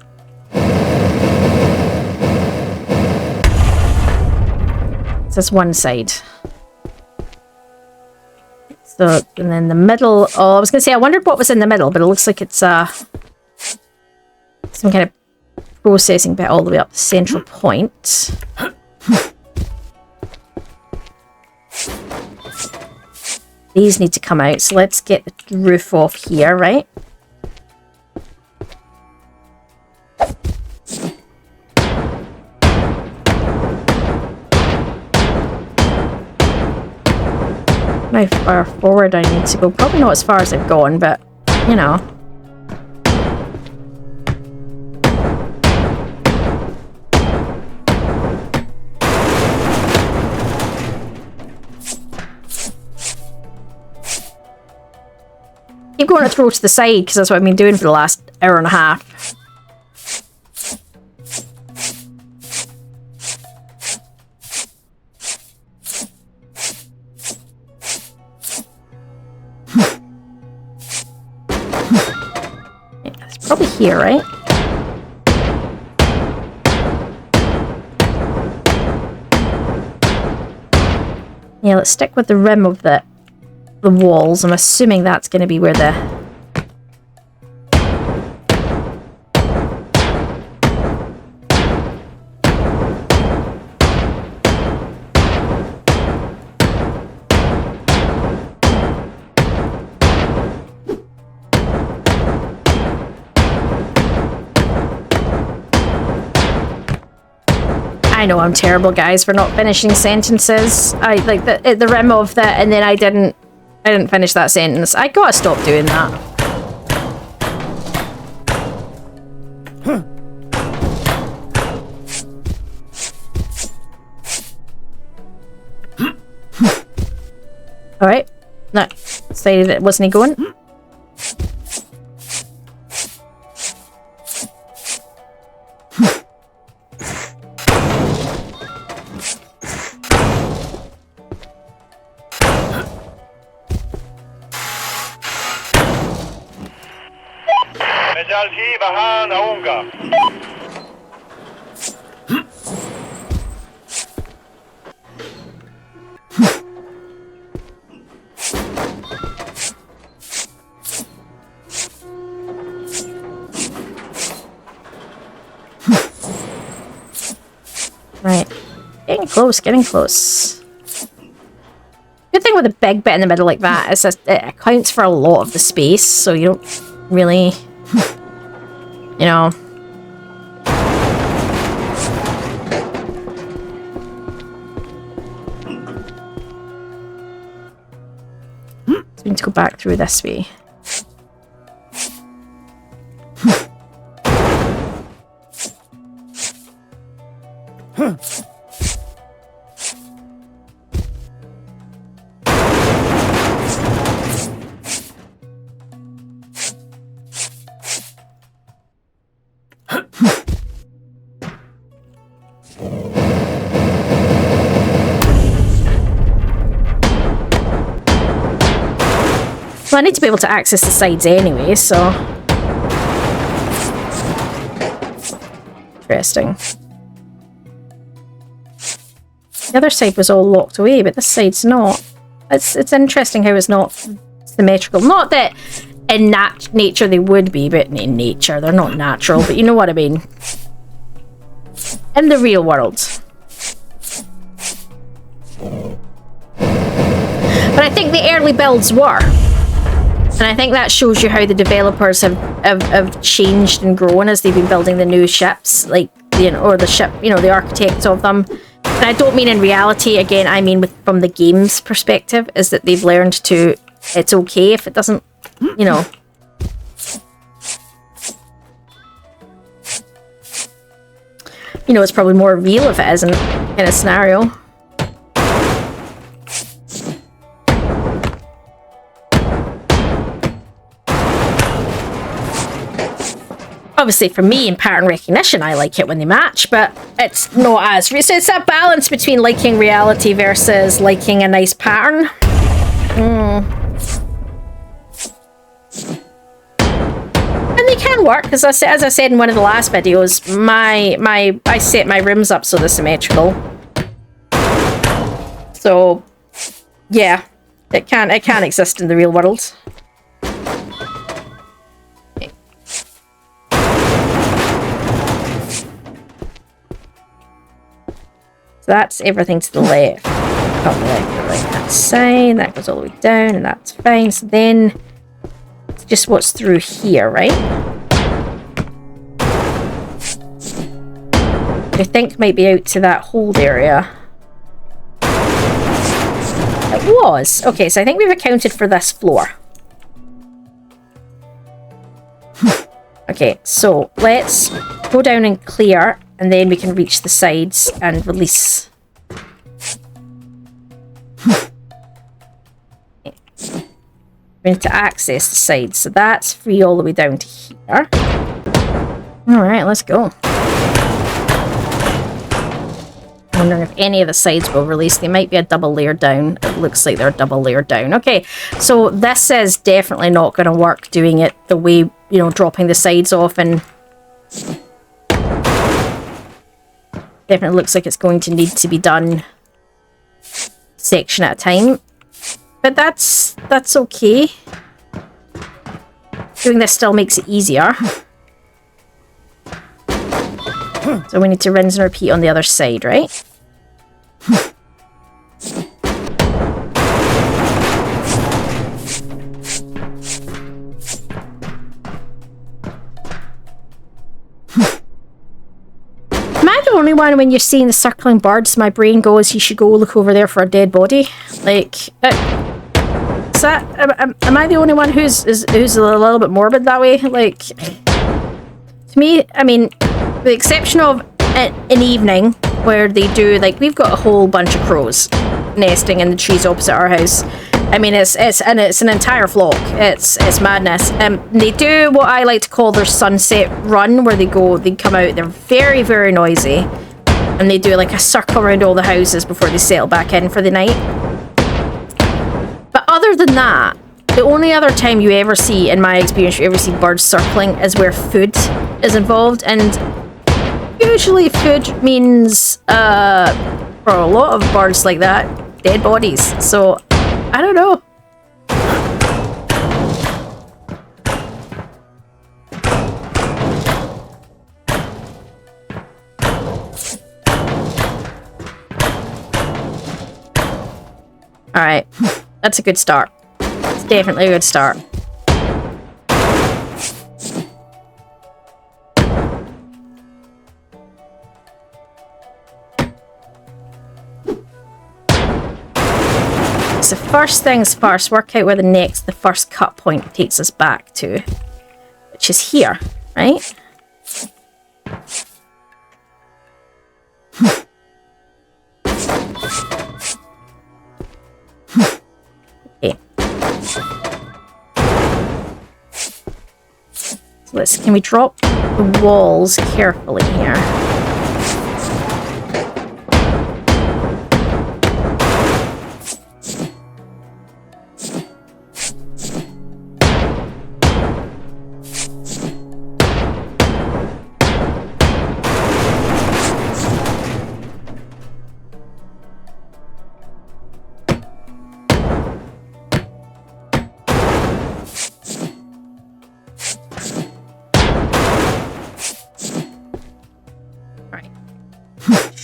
That's one side. So, and then the middle... Oh, I was going to say, I wondered what was in the middle, but it looks like it's some kind of processing bit all the way up the central point. These need to come out, so let's get the roof off here, right? How far forward I need to go. Probably not as far as I've gone, but, you know. Keep going to throw to the side, because that's what I've been doing for the last hour and a half. Probably here, right? Yeah, let's stick with the rim of the walls. I'm assuming that's going to be where the... I know I'm terrible, guys, for not finishing sentences. I like the rim of that, and then I didn't finish that sentence. I gotta stop doing that. All right, no, decided it wasn't going. Right. Getting close, getting close. Good thing with a big bit in the middle like that is that it accounts for a lot of the space, so you don't really, you know. So we need to go back through this way. Well, I need to be able to access the sides anyway, so... Interesting. The other side was all locked away, but this side's not. It's interesting how it's not symmetrical. Not that in nature they would be, but in nature they're not natural, but you know what I mean. In the real world. But I think the early builds were. And I think that shows you how the developers have changed and grown as they've been building the new ships, like, you know, or the ship, you know, the architects of them. And I don't mean in reality, again, I mean from the game's perspective, is that they've learned to, it's okay if it doesn't, you know. You know, it's probably more real if it isn't in a scenario. Obviously, for me, in pattern recognition, I like it when they match, but it's not as... So it's that balance between liking reality versus liking a nice pattern. And they can work, because as I said in one of the last videos, I set my rooms up so they're symmetrical. So, yeah, it can exist in the real world. So that's everything to the left. Top left, the right hand side. That goes all the way down, and that's fine. So then it's just what's through here, right? I think might be out to that hold area. It was. Okay, so I think we've accounted for this floor. Okay, so let's go down and clear, and then we can reach the sides and release. We need to access the sides, so that's free all the way down to here. Alright, let's go. I'm wondering if any of the sides will release. They might be a double layer down. It looks like they're a double layer down. Okay, so this is definitely not going to work doing it the way, you know, dropping the sides off, and definitely looks like it's going to need to be done section at a time. But that's okay. Doing this still makes it easier. So we need to rinse and repeat on the other side, right? Am I the only one when you're seeing the circling birds, my brain goes, you should go look over there for a dead body? Like, is that, am I the only one who's a little bit morbid that way? Like, to me, I mean, with the exception of an evening where they do, like, we've got a whole bunch of crows nesting in the trees opposite our house. I mean, it's an entire flock. It's madness. They do what I like to call their sunset run, where they come out, they're very, very noisy, and they do like a circle around all the houses before they settle back in for the night. But other than that, the only other time you ever see, in my experience, you ever see birds circling is where food is involved, and usually food means, for a lot of birds like that, dead bodies. So, I don't know. Alright. That's a good start. It's definitely a good start. So first things first, work out where the first cut point takes us back to. Which is here, right? Okay. So can we drop the walls carefully here?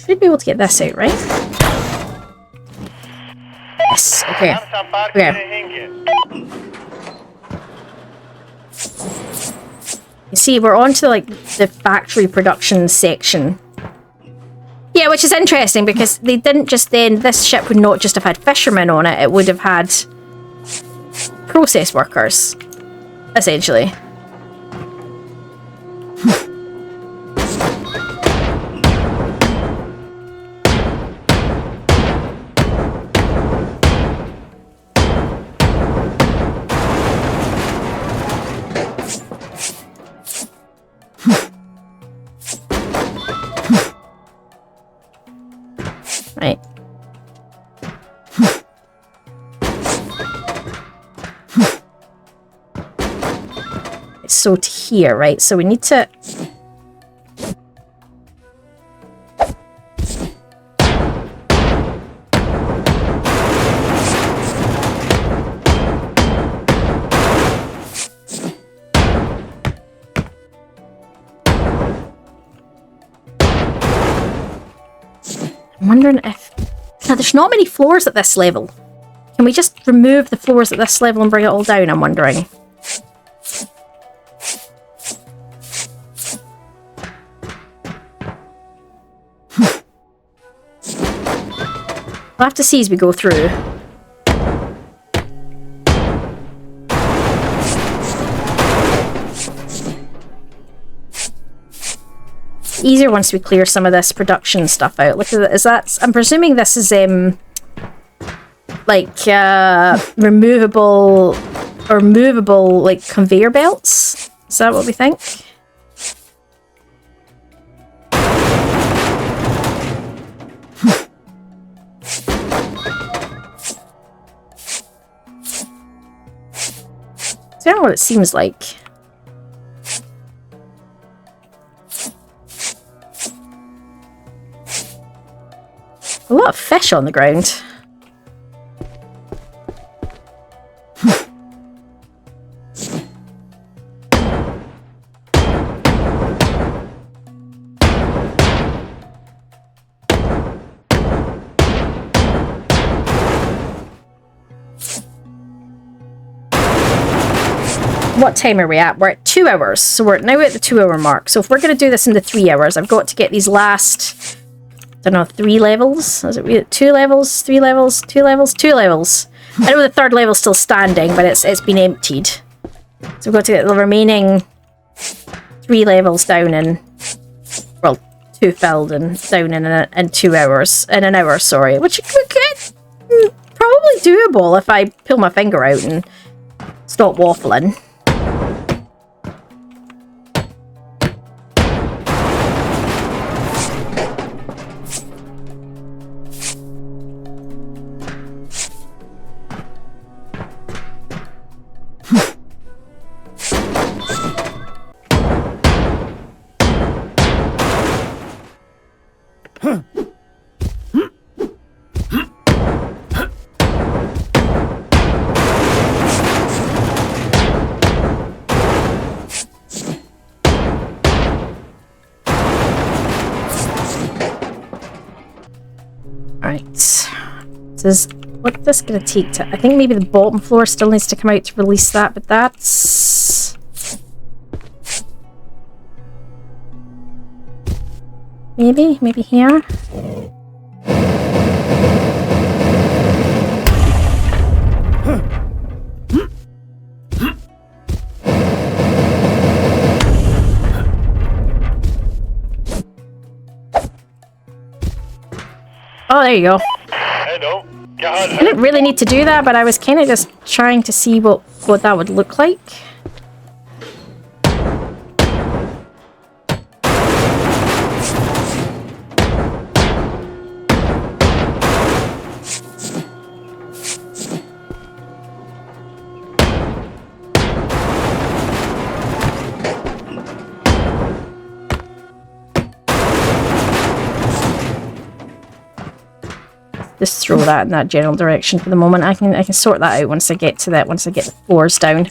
Should be able to get this out, right? Yes, okay. Okay. You see, we're on to, like, the factory production section. Yeah, which is interesting, because they didn't just then... This ship would not just have had fishermen on it, it would have had process workers, essentially. Right. So to here, right? So we need to... I'm wondering if... Now, there's not many floors at this level. Can we just remove the floors at this level and bring it all down, I'm wondering? We'll have to see as we go through. Easier once we clear some of this production stuff out. Look at that. Is that... I'm presuming this is like removable or movable like conveyor belts. Is that what we think? I don't know what it seems like. A lot of fish on the ground. What time are we at? We're at 2 hours. So we're now at the 2 hour mark. So if we're going to do this in the 3 hours, I've got to get these last... I don't know, 3 levels? Is it 2 levels? 3 levels? 2 levels? 2 levels. I know the 3rd level's still standing, but it's been emptied. So we've got to get the remaining 3 levels down in... Well, 2 filled and down in 2 hours. In an hour, sorry. Which could probably doable if I pull my finger out and stop waffling. what's this gonna take to... I think maybe the bottom floor still needs to come out to release that, but that's... Maybe here? Oh, there you go. Hello. I didn't really need to do that, but I was kind of just trying to see what that would look like. Just throw that in that general direction for the moment. I can sort that out once I get to that, once I get the floors down.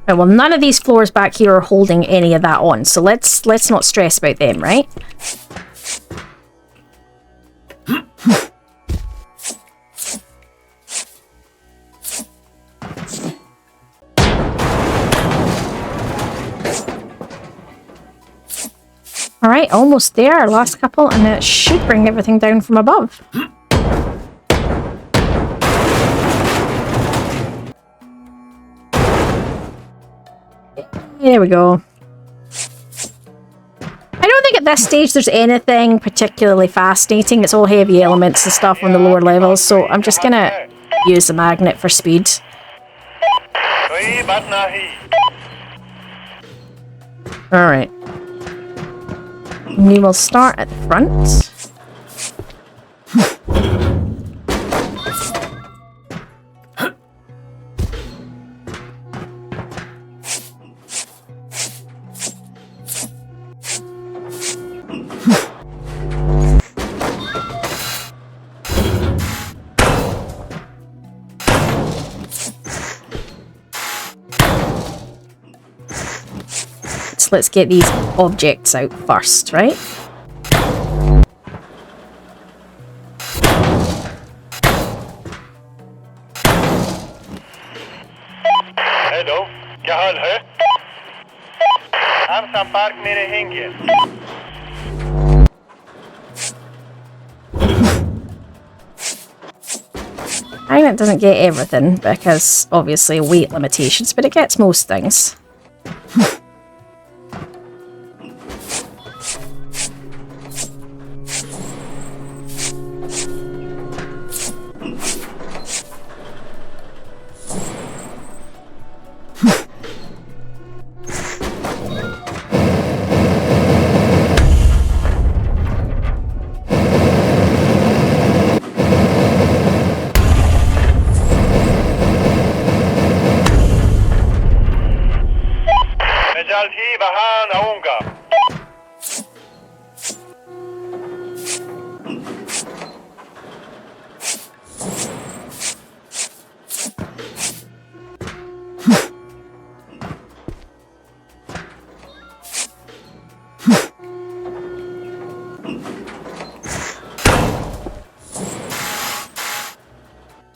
Right, well, none of these floors back here are holding any of that on, so let's not stress about them, right? Alright, almost there, last couple, and it should bring everything down from above. There we go. I don't think at this stage there's anything particularly fascinating. It's all heavy elements and stuff on the lower levels, so I'm just gonna use the magnet for speed. Alright. We will start at the front. Let's get these objects out first, right? Hello, क्या हाल है? हम संपर्क में रहेंगे. Magnet doesn't get everything because obviously weight limitations, but it gets most things.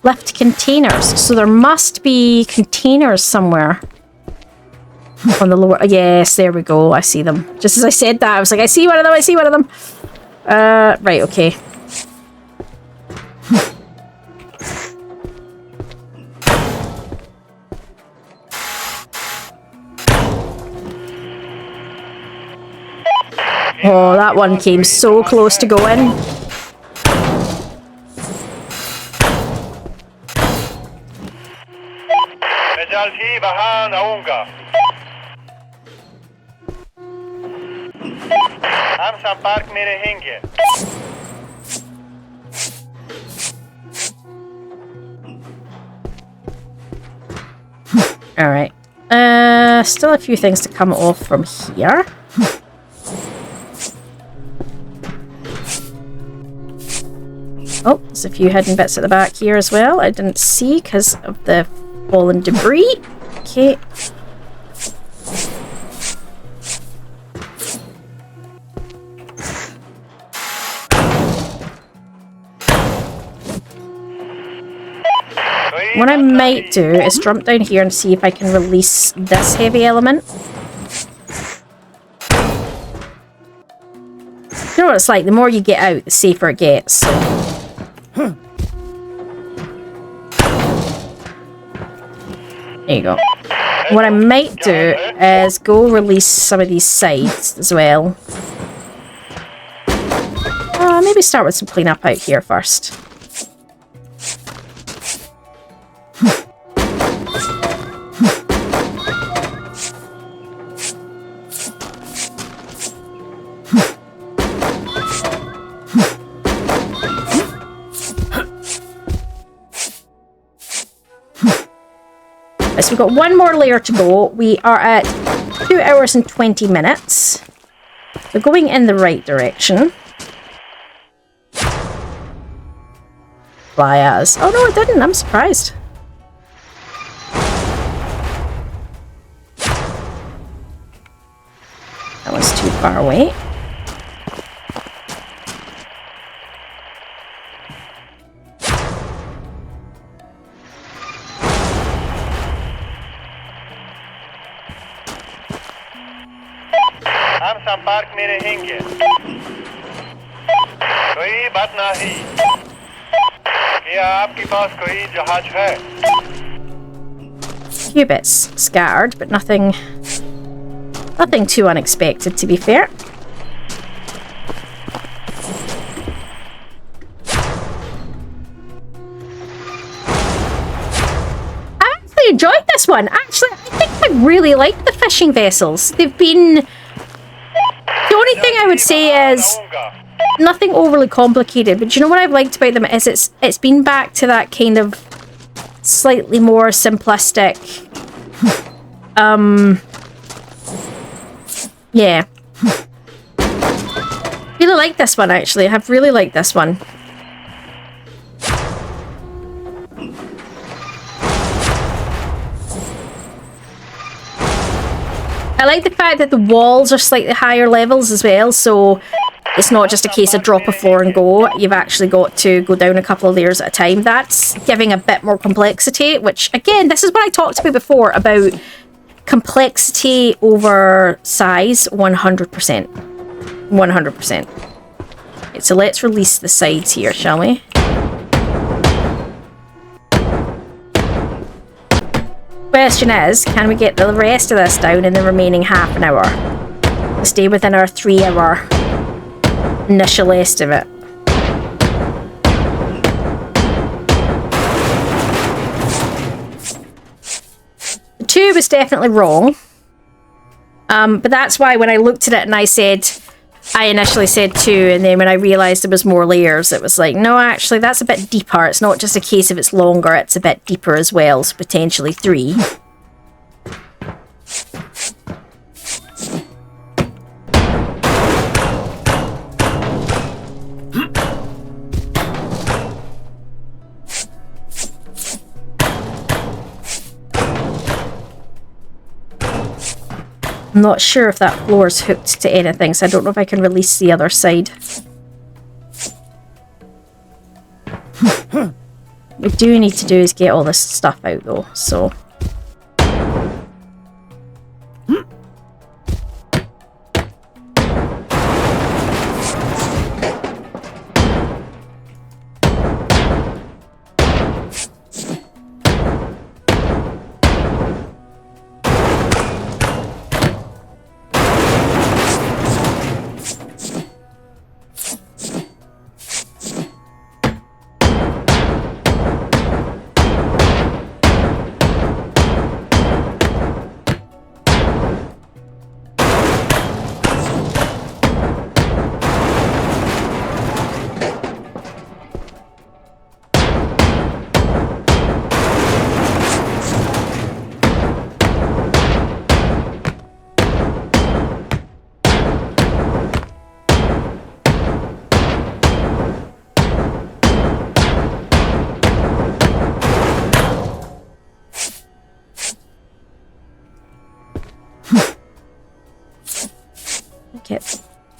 Left containers. So there must be containers somewhere on the lower... Yes, there we go. I see them. Just as I said that, I was like, I see one of them, I see one of them. Right, okay. Oh, that one came so close to going. हम संपर्क में रहेंगे. Alright. Still a few things to come off from here. Oh, there's a few hidden bits at the back here as well. I didn't see because of the fallen debris. Okay. What I might do is jump down here and see if I can release this heavy element. You know what it's like, the more you get out, the safer it gets. There you go. What I might do is go release some of these sides as well. Maybe start with some cleanup out here first. So we've got one more layer to go. We are at 2 hours and 20 minutes. So going in the right direction. Fly as. Oh no, it didn't. I'm surprised. That was too far away. हम संपर्क में रहेंगे कोई बात नहीं क्या आपके पास कोई जहाज है Few bits scattered, but nothing too unexpected, to be fair. I actually enjoyed this one. Actually, I think I really like the fishing vessels. They've been... The only thing I would say is nothing overly complicated, but you know what I've liked about them is it's been back to that kind of slightly more simplistic. Yeah. Really like this one actually. I've really liked this one. I like the fact that the walls are slightly higher levels as well, so it's not just a case of drop a floor and go. You've actually got to go down a couple of layers at a time. That's giving a bit more complexity, which, again, this is what I talked about before, about complexity over size, 100%. 100%. Right, so let's release the sides here, shall we? Question is, can we get the rest of this down in the remaining half an hour? Stay within our 3 hour initial estimate. The 2 was definitely wrong. But that's why when I looked at it and I initially said 2, and then when I realised there was more layers, it was like, no, actually, that's a bit deeper. It's not just a case of it's longer, it's a bit deeper as well, so potentially 3. I'm not sure if that floor is hooked to anything, so I don't know if I can release the other side. What we do need to do is get all this stuff out though, so...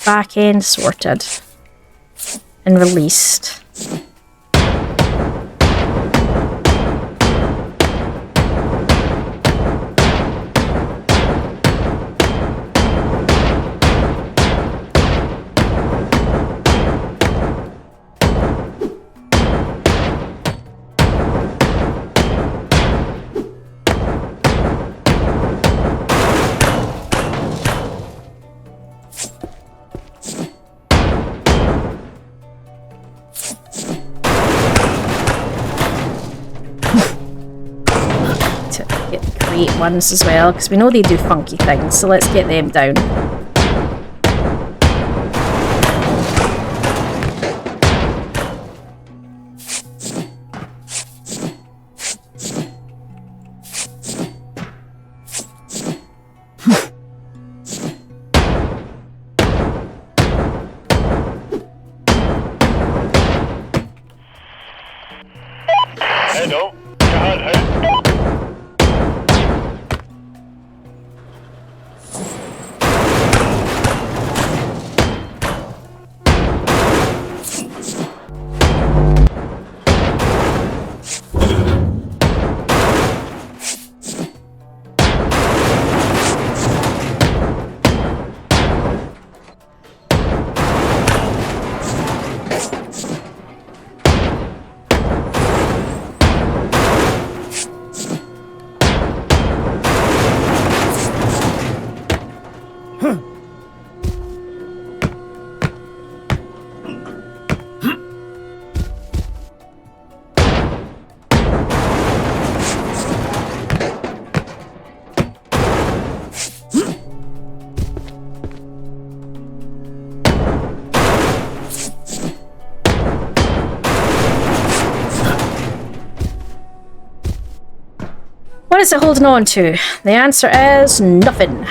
back end sorted and released. Ones as well, because we know they do funky things, so let's get them down. Hello, जहाज है। What is it holding on to? The answer is nothing.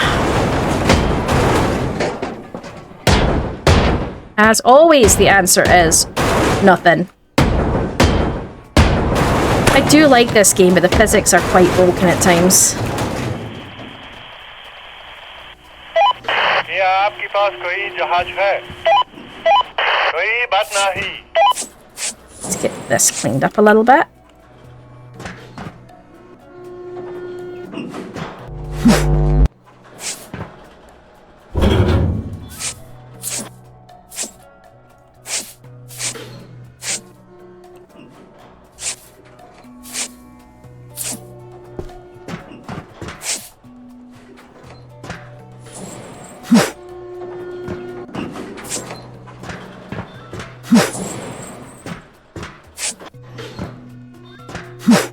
As always, the answer is nothing. I do like this game, but the physics are quite broken at times. क्या आपके पास कोई जहाज है? कोई बात नहीं। Let's get this cleaned up a little bit.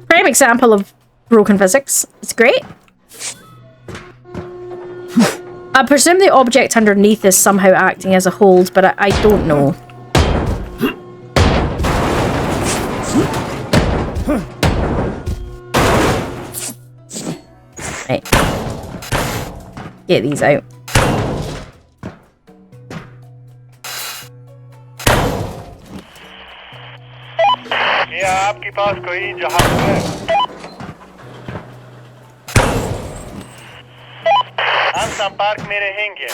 Prime example of broken physics. It's great. I presume the object underneath is somehow acting as a hold, but I don't know. Right. Get these out. क्या आपके पास कोई जहाज है? हम संपर्क में रहेंगे।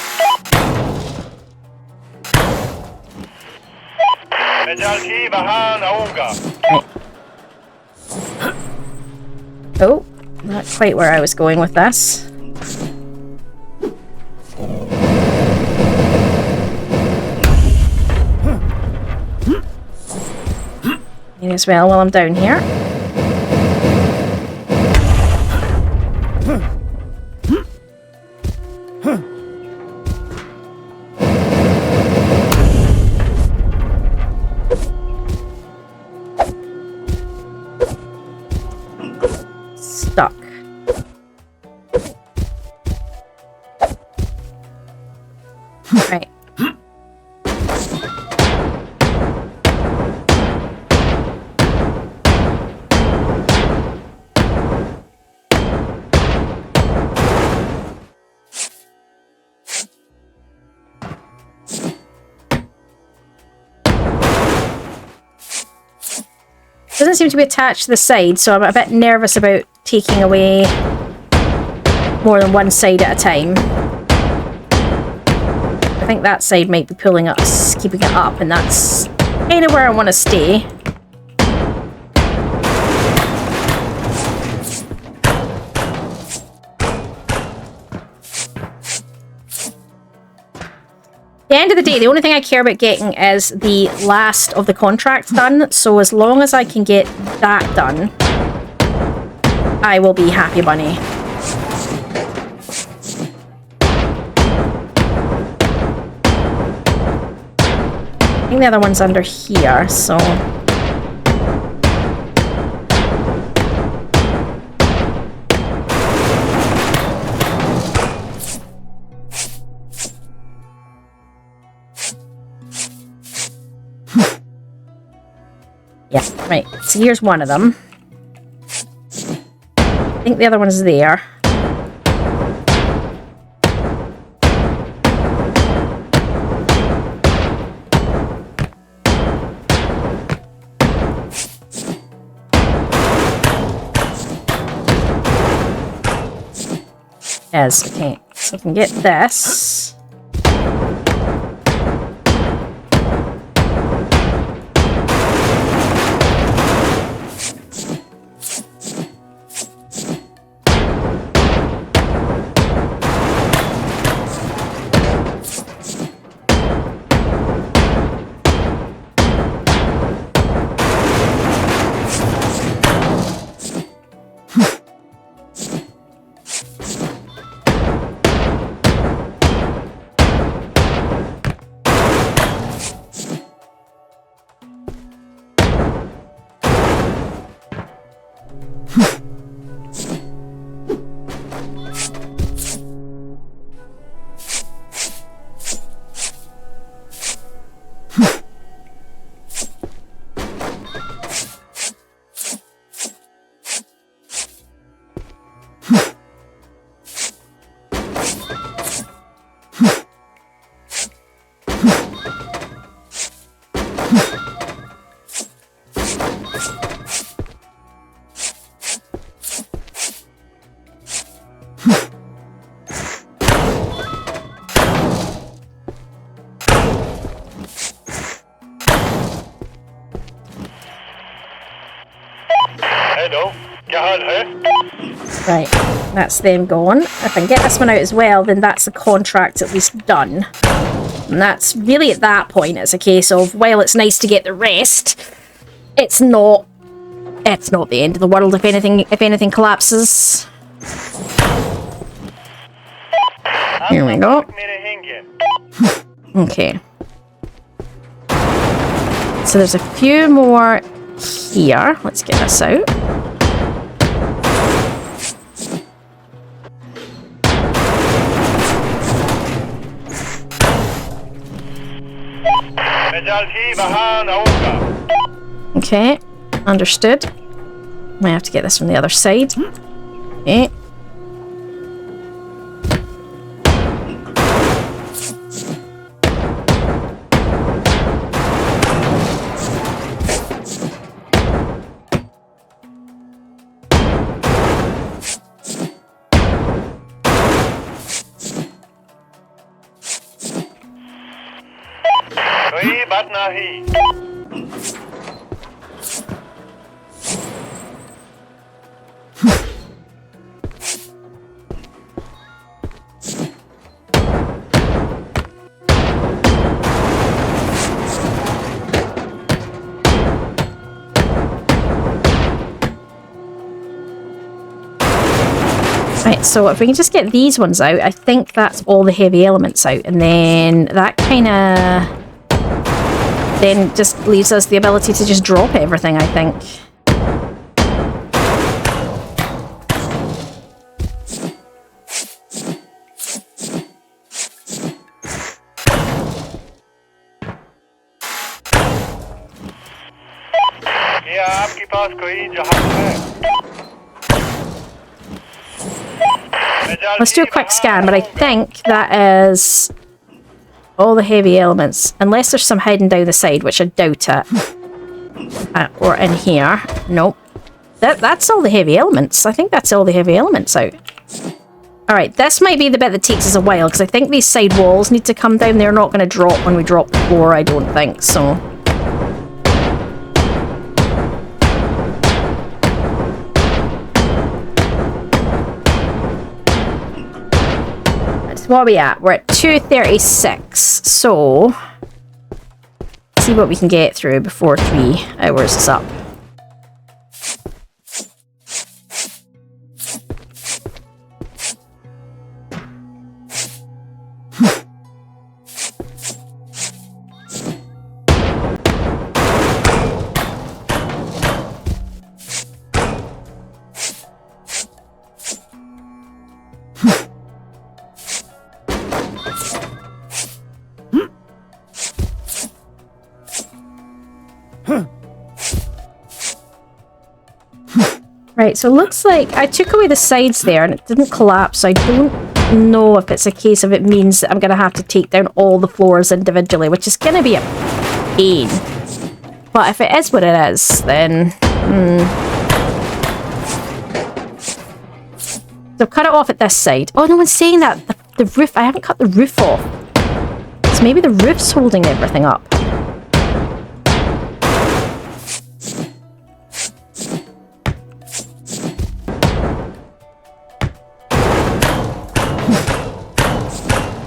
मैं जल्दी वहां आऊंगा। Oh, not quite where I was going with this. May as well while I'm down here. Stuck. Right. Doesn't seem to be attached to the side, so I'm a bit nervous about taking away more than one side at a time. think that side might be pulling us, keeping it up, and that's kind of where I want to stay. At the end of the day, the only thing I care about getting is the last of the contracts done. So as long as I can get that done, I will be happy bunny. I think the other one's under here, so... Yeah, right. So here's one of them. I think the other one's there. Yes, okay. So I can get this. Right, that's them going. If I can get this one out as well, then that's the contract at least done. And that's really at that point, it's a case of, while it's nice to get the rest, it's not the end of the world if anything collapses. Here we go. Okay. So there's a few more here. Let's get this out. Okay, understood. Might have to get this from the other side. Okay. Right, so if we can just get these ones out, I think that's all the heavy elements out, and then that kind of then just leaves us the ability to just drop everything, I think. Let's do a quick scan, but I think that is all the heavy elements, unless there's some hiding down the side, which I doubt it. Or in here. Nope. That's all the heavy elements. I think that's all the heavy elements out. Alright, this might be the bit that takes us a while, because I think these side walls need to come down. They're not going to drop when we drop the floor, I don't think, so... So what are we at? We're at 2:36, so... Let's see what we can get through before 3 hours is up. Right, so it looks like I took away the sides there and it didn't collapse, so I don't know if it's a case of it means that I'm going to have to take down all the floors individually, which is going to be a pain. But if it is what it is, then... So cut it off at this side. Oh, no one's saying that. The roof, I haven't cut the roof off. So maybe the roof's holding everything up.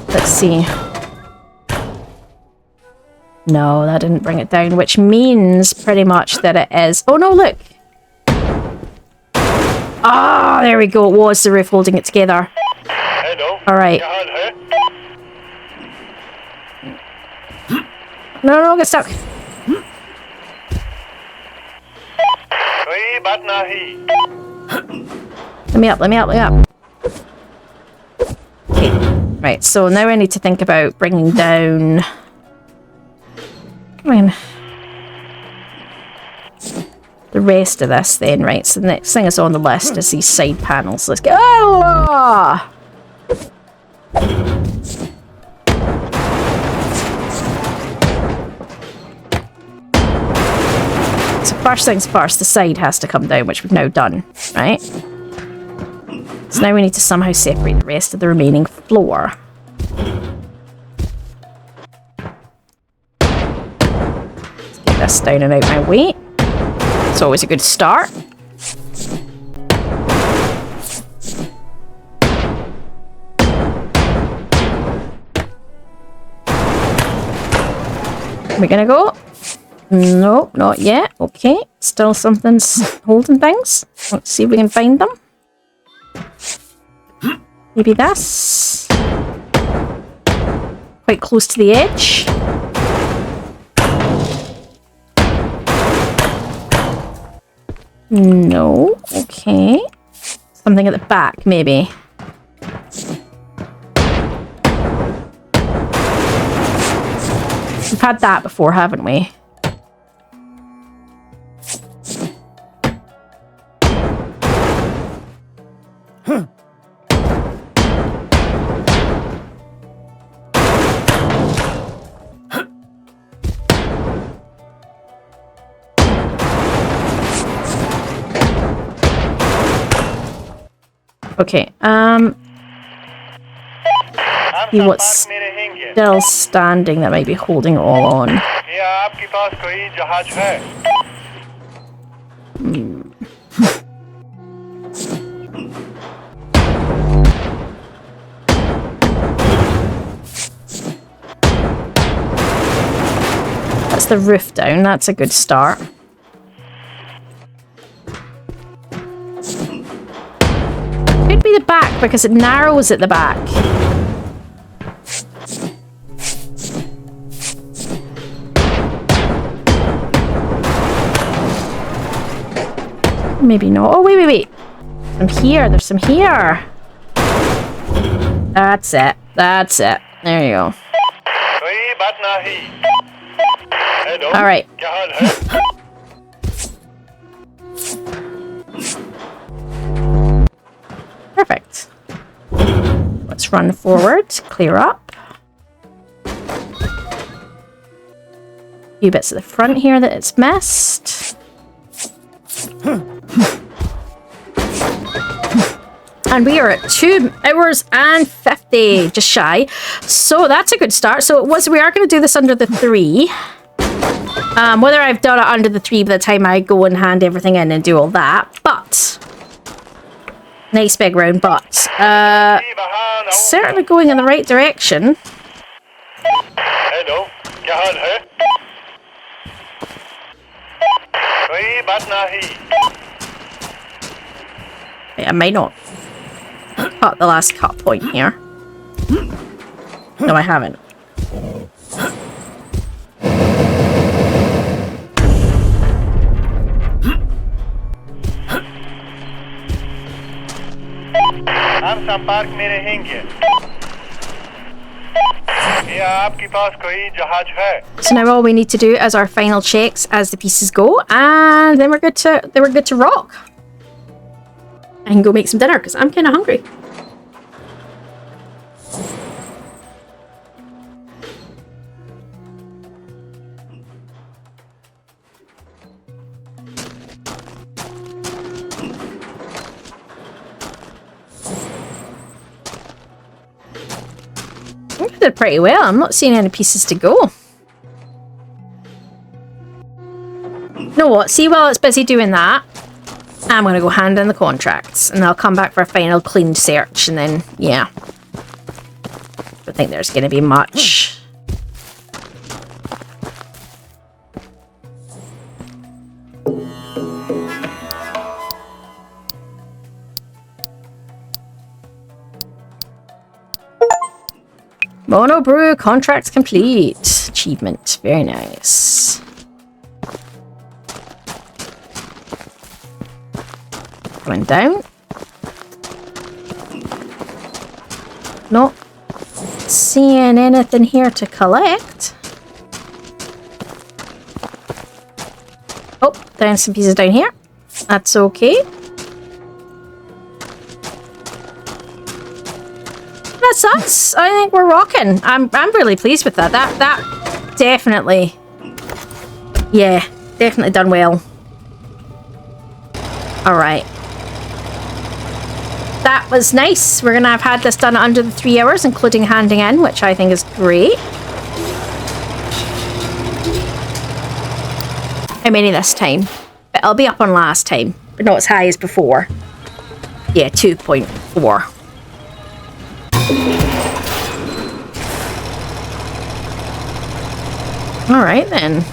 Let's see. No, that didn't bring it down, which means pretty much that it is... Oh no, look! Ah, there we go. It was the roof holding it together. Alright. No, get stuck. Let me up. Okay, right, so now I need to think about bringing down... the rest of this then, right? So the next thing is on the list is these side panels. Let's go. Oh! So first things first, the side has to come down, which we've now done, right? So now we need to somehow separate the rest of the remaining floor. Let's get this down and out my way. It's always a good start. We're gonna go. Nope, not yet. Okay, still something's holding things. Let's see if we can find them. Maybe this. Quite close to the edge. No. Okay. Something at the back, maybe. We've had that before, haven't we? Okay, see what's still standing that might be holding it all on. That's the roof down, that's a good start. Could be the back because it narrows at the back. Maybe not. Oh, wait. Some here. There's some here. That's it. There you go. All right. Perfect. Let's run forward, clear up. A few bits at the front here that it's missed. And we are at 2 hours and 50, just shy. So that's a good start. So we are going to do this under the 3. Whether I've done it under the 3 by the time I go and hand everything in and do all that. But, nice big round but. Certainly going in the right direction. Hello. क्या हाल है? कोई बात नहीं. I might not cut the last cut point here. No, I haven't. हम संपर्क में रहेंगे. क्या आपके पास कोई जहाज है? So now all we need to do is our final checks as the pieces go, and then we're good to rock. I can go make some dinner because I'm kind of hungry. I did pretty well. I'm not seeing any pieces to go. You know what? See, while it's busy doing that, I'm going to go hand in the contracts and I'll come back for a final clean search and then, yeah. Don't think there's going to be much. Mono-Brew contracts complete. Achievement. Very nice. Going down. Not seeing anything here to collect. Oh, there's some pieces down here. That's okay. That's us. I think we're rocking. I'm really pleased with that. That definitely, yeah, definitely done well. All right. That was nice. We're gonna have had this done under the 3 hours, including handing in, which I think is great. How many this time? But I'll be up on last time, but not as high as before. Yeah, 2.4. Alright then.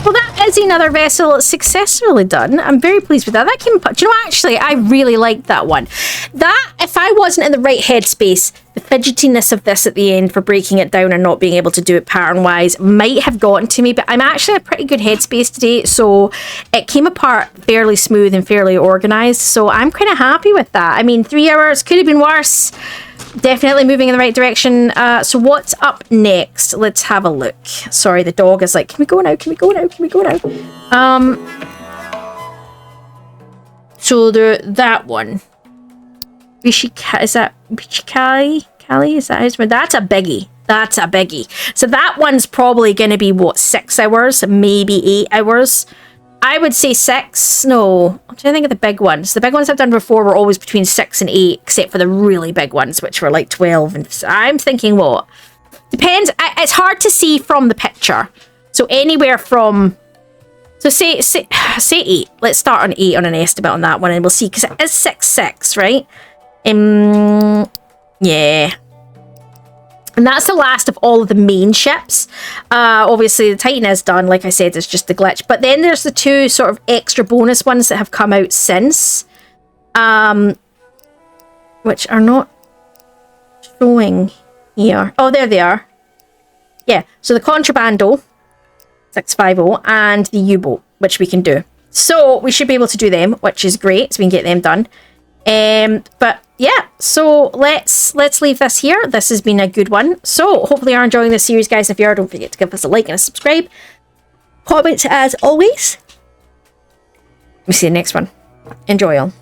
Well, that is another vessel successfully done. I'm very pleased with that. That came up. Do you know, actually, I really liked that one. That, if I wasn't in the right headspace, the fidgetiness of this at the end for breaking it down and not being able to do it pattern-wise might have gotten to me, but I'm actually in a pretty good headspace today, so it came apart fairly smooth and fairly organised, so I'm kind of happy with that. I mean, 3 hours could have been worse. Definitely moving in the right direction. So what's up next? Let's have a look. Sorry, the dog is like, can we go now? Can we go now? Can we go now? So that one. Is that Kali? Is that his one? That's a biggie. That's a biggie. So that one's probably going to be, what, 6 hours? Maybe 8 hours? I would say 6. No, I'm trying to think of the big ones. The big ones I've done before were always between 6 and 8, except for the really big ones, which were like 12. And I'm thinking, what? Depends. It's hard to see from the picture. So anywhere from... So say 8. Let's start on 8 on an estimate on that one, and we'll see, because it is 6.6, right? Yeah. And that's the last of all of the main ships. Obviously, the Titan is done. Like I said, it's just the glitch. But then there's the 2 sort of extra bonus ones that have come out since. Which are not showing here. Oh, there they are. Yeah, so the Contrabando, 650, and the U-boat, which we can do. So we should be able to do them, which is great. So we can get them done. But yeah, so let's leave this here. This has been a good one. So hopefully you're enjoying this series, guys. If you are, don't forget to give us a like and a subscribe. Comment as always. We'll see you next one. Enjoy all.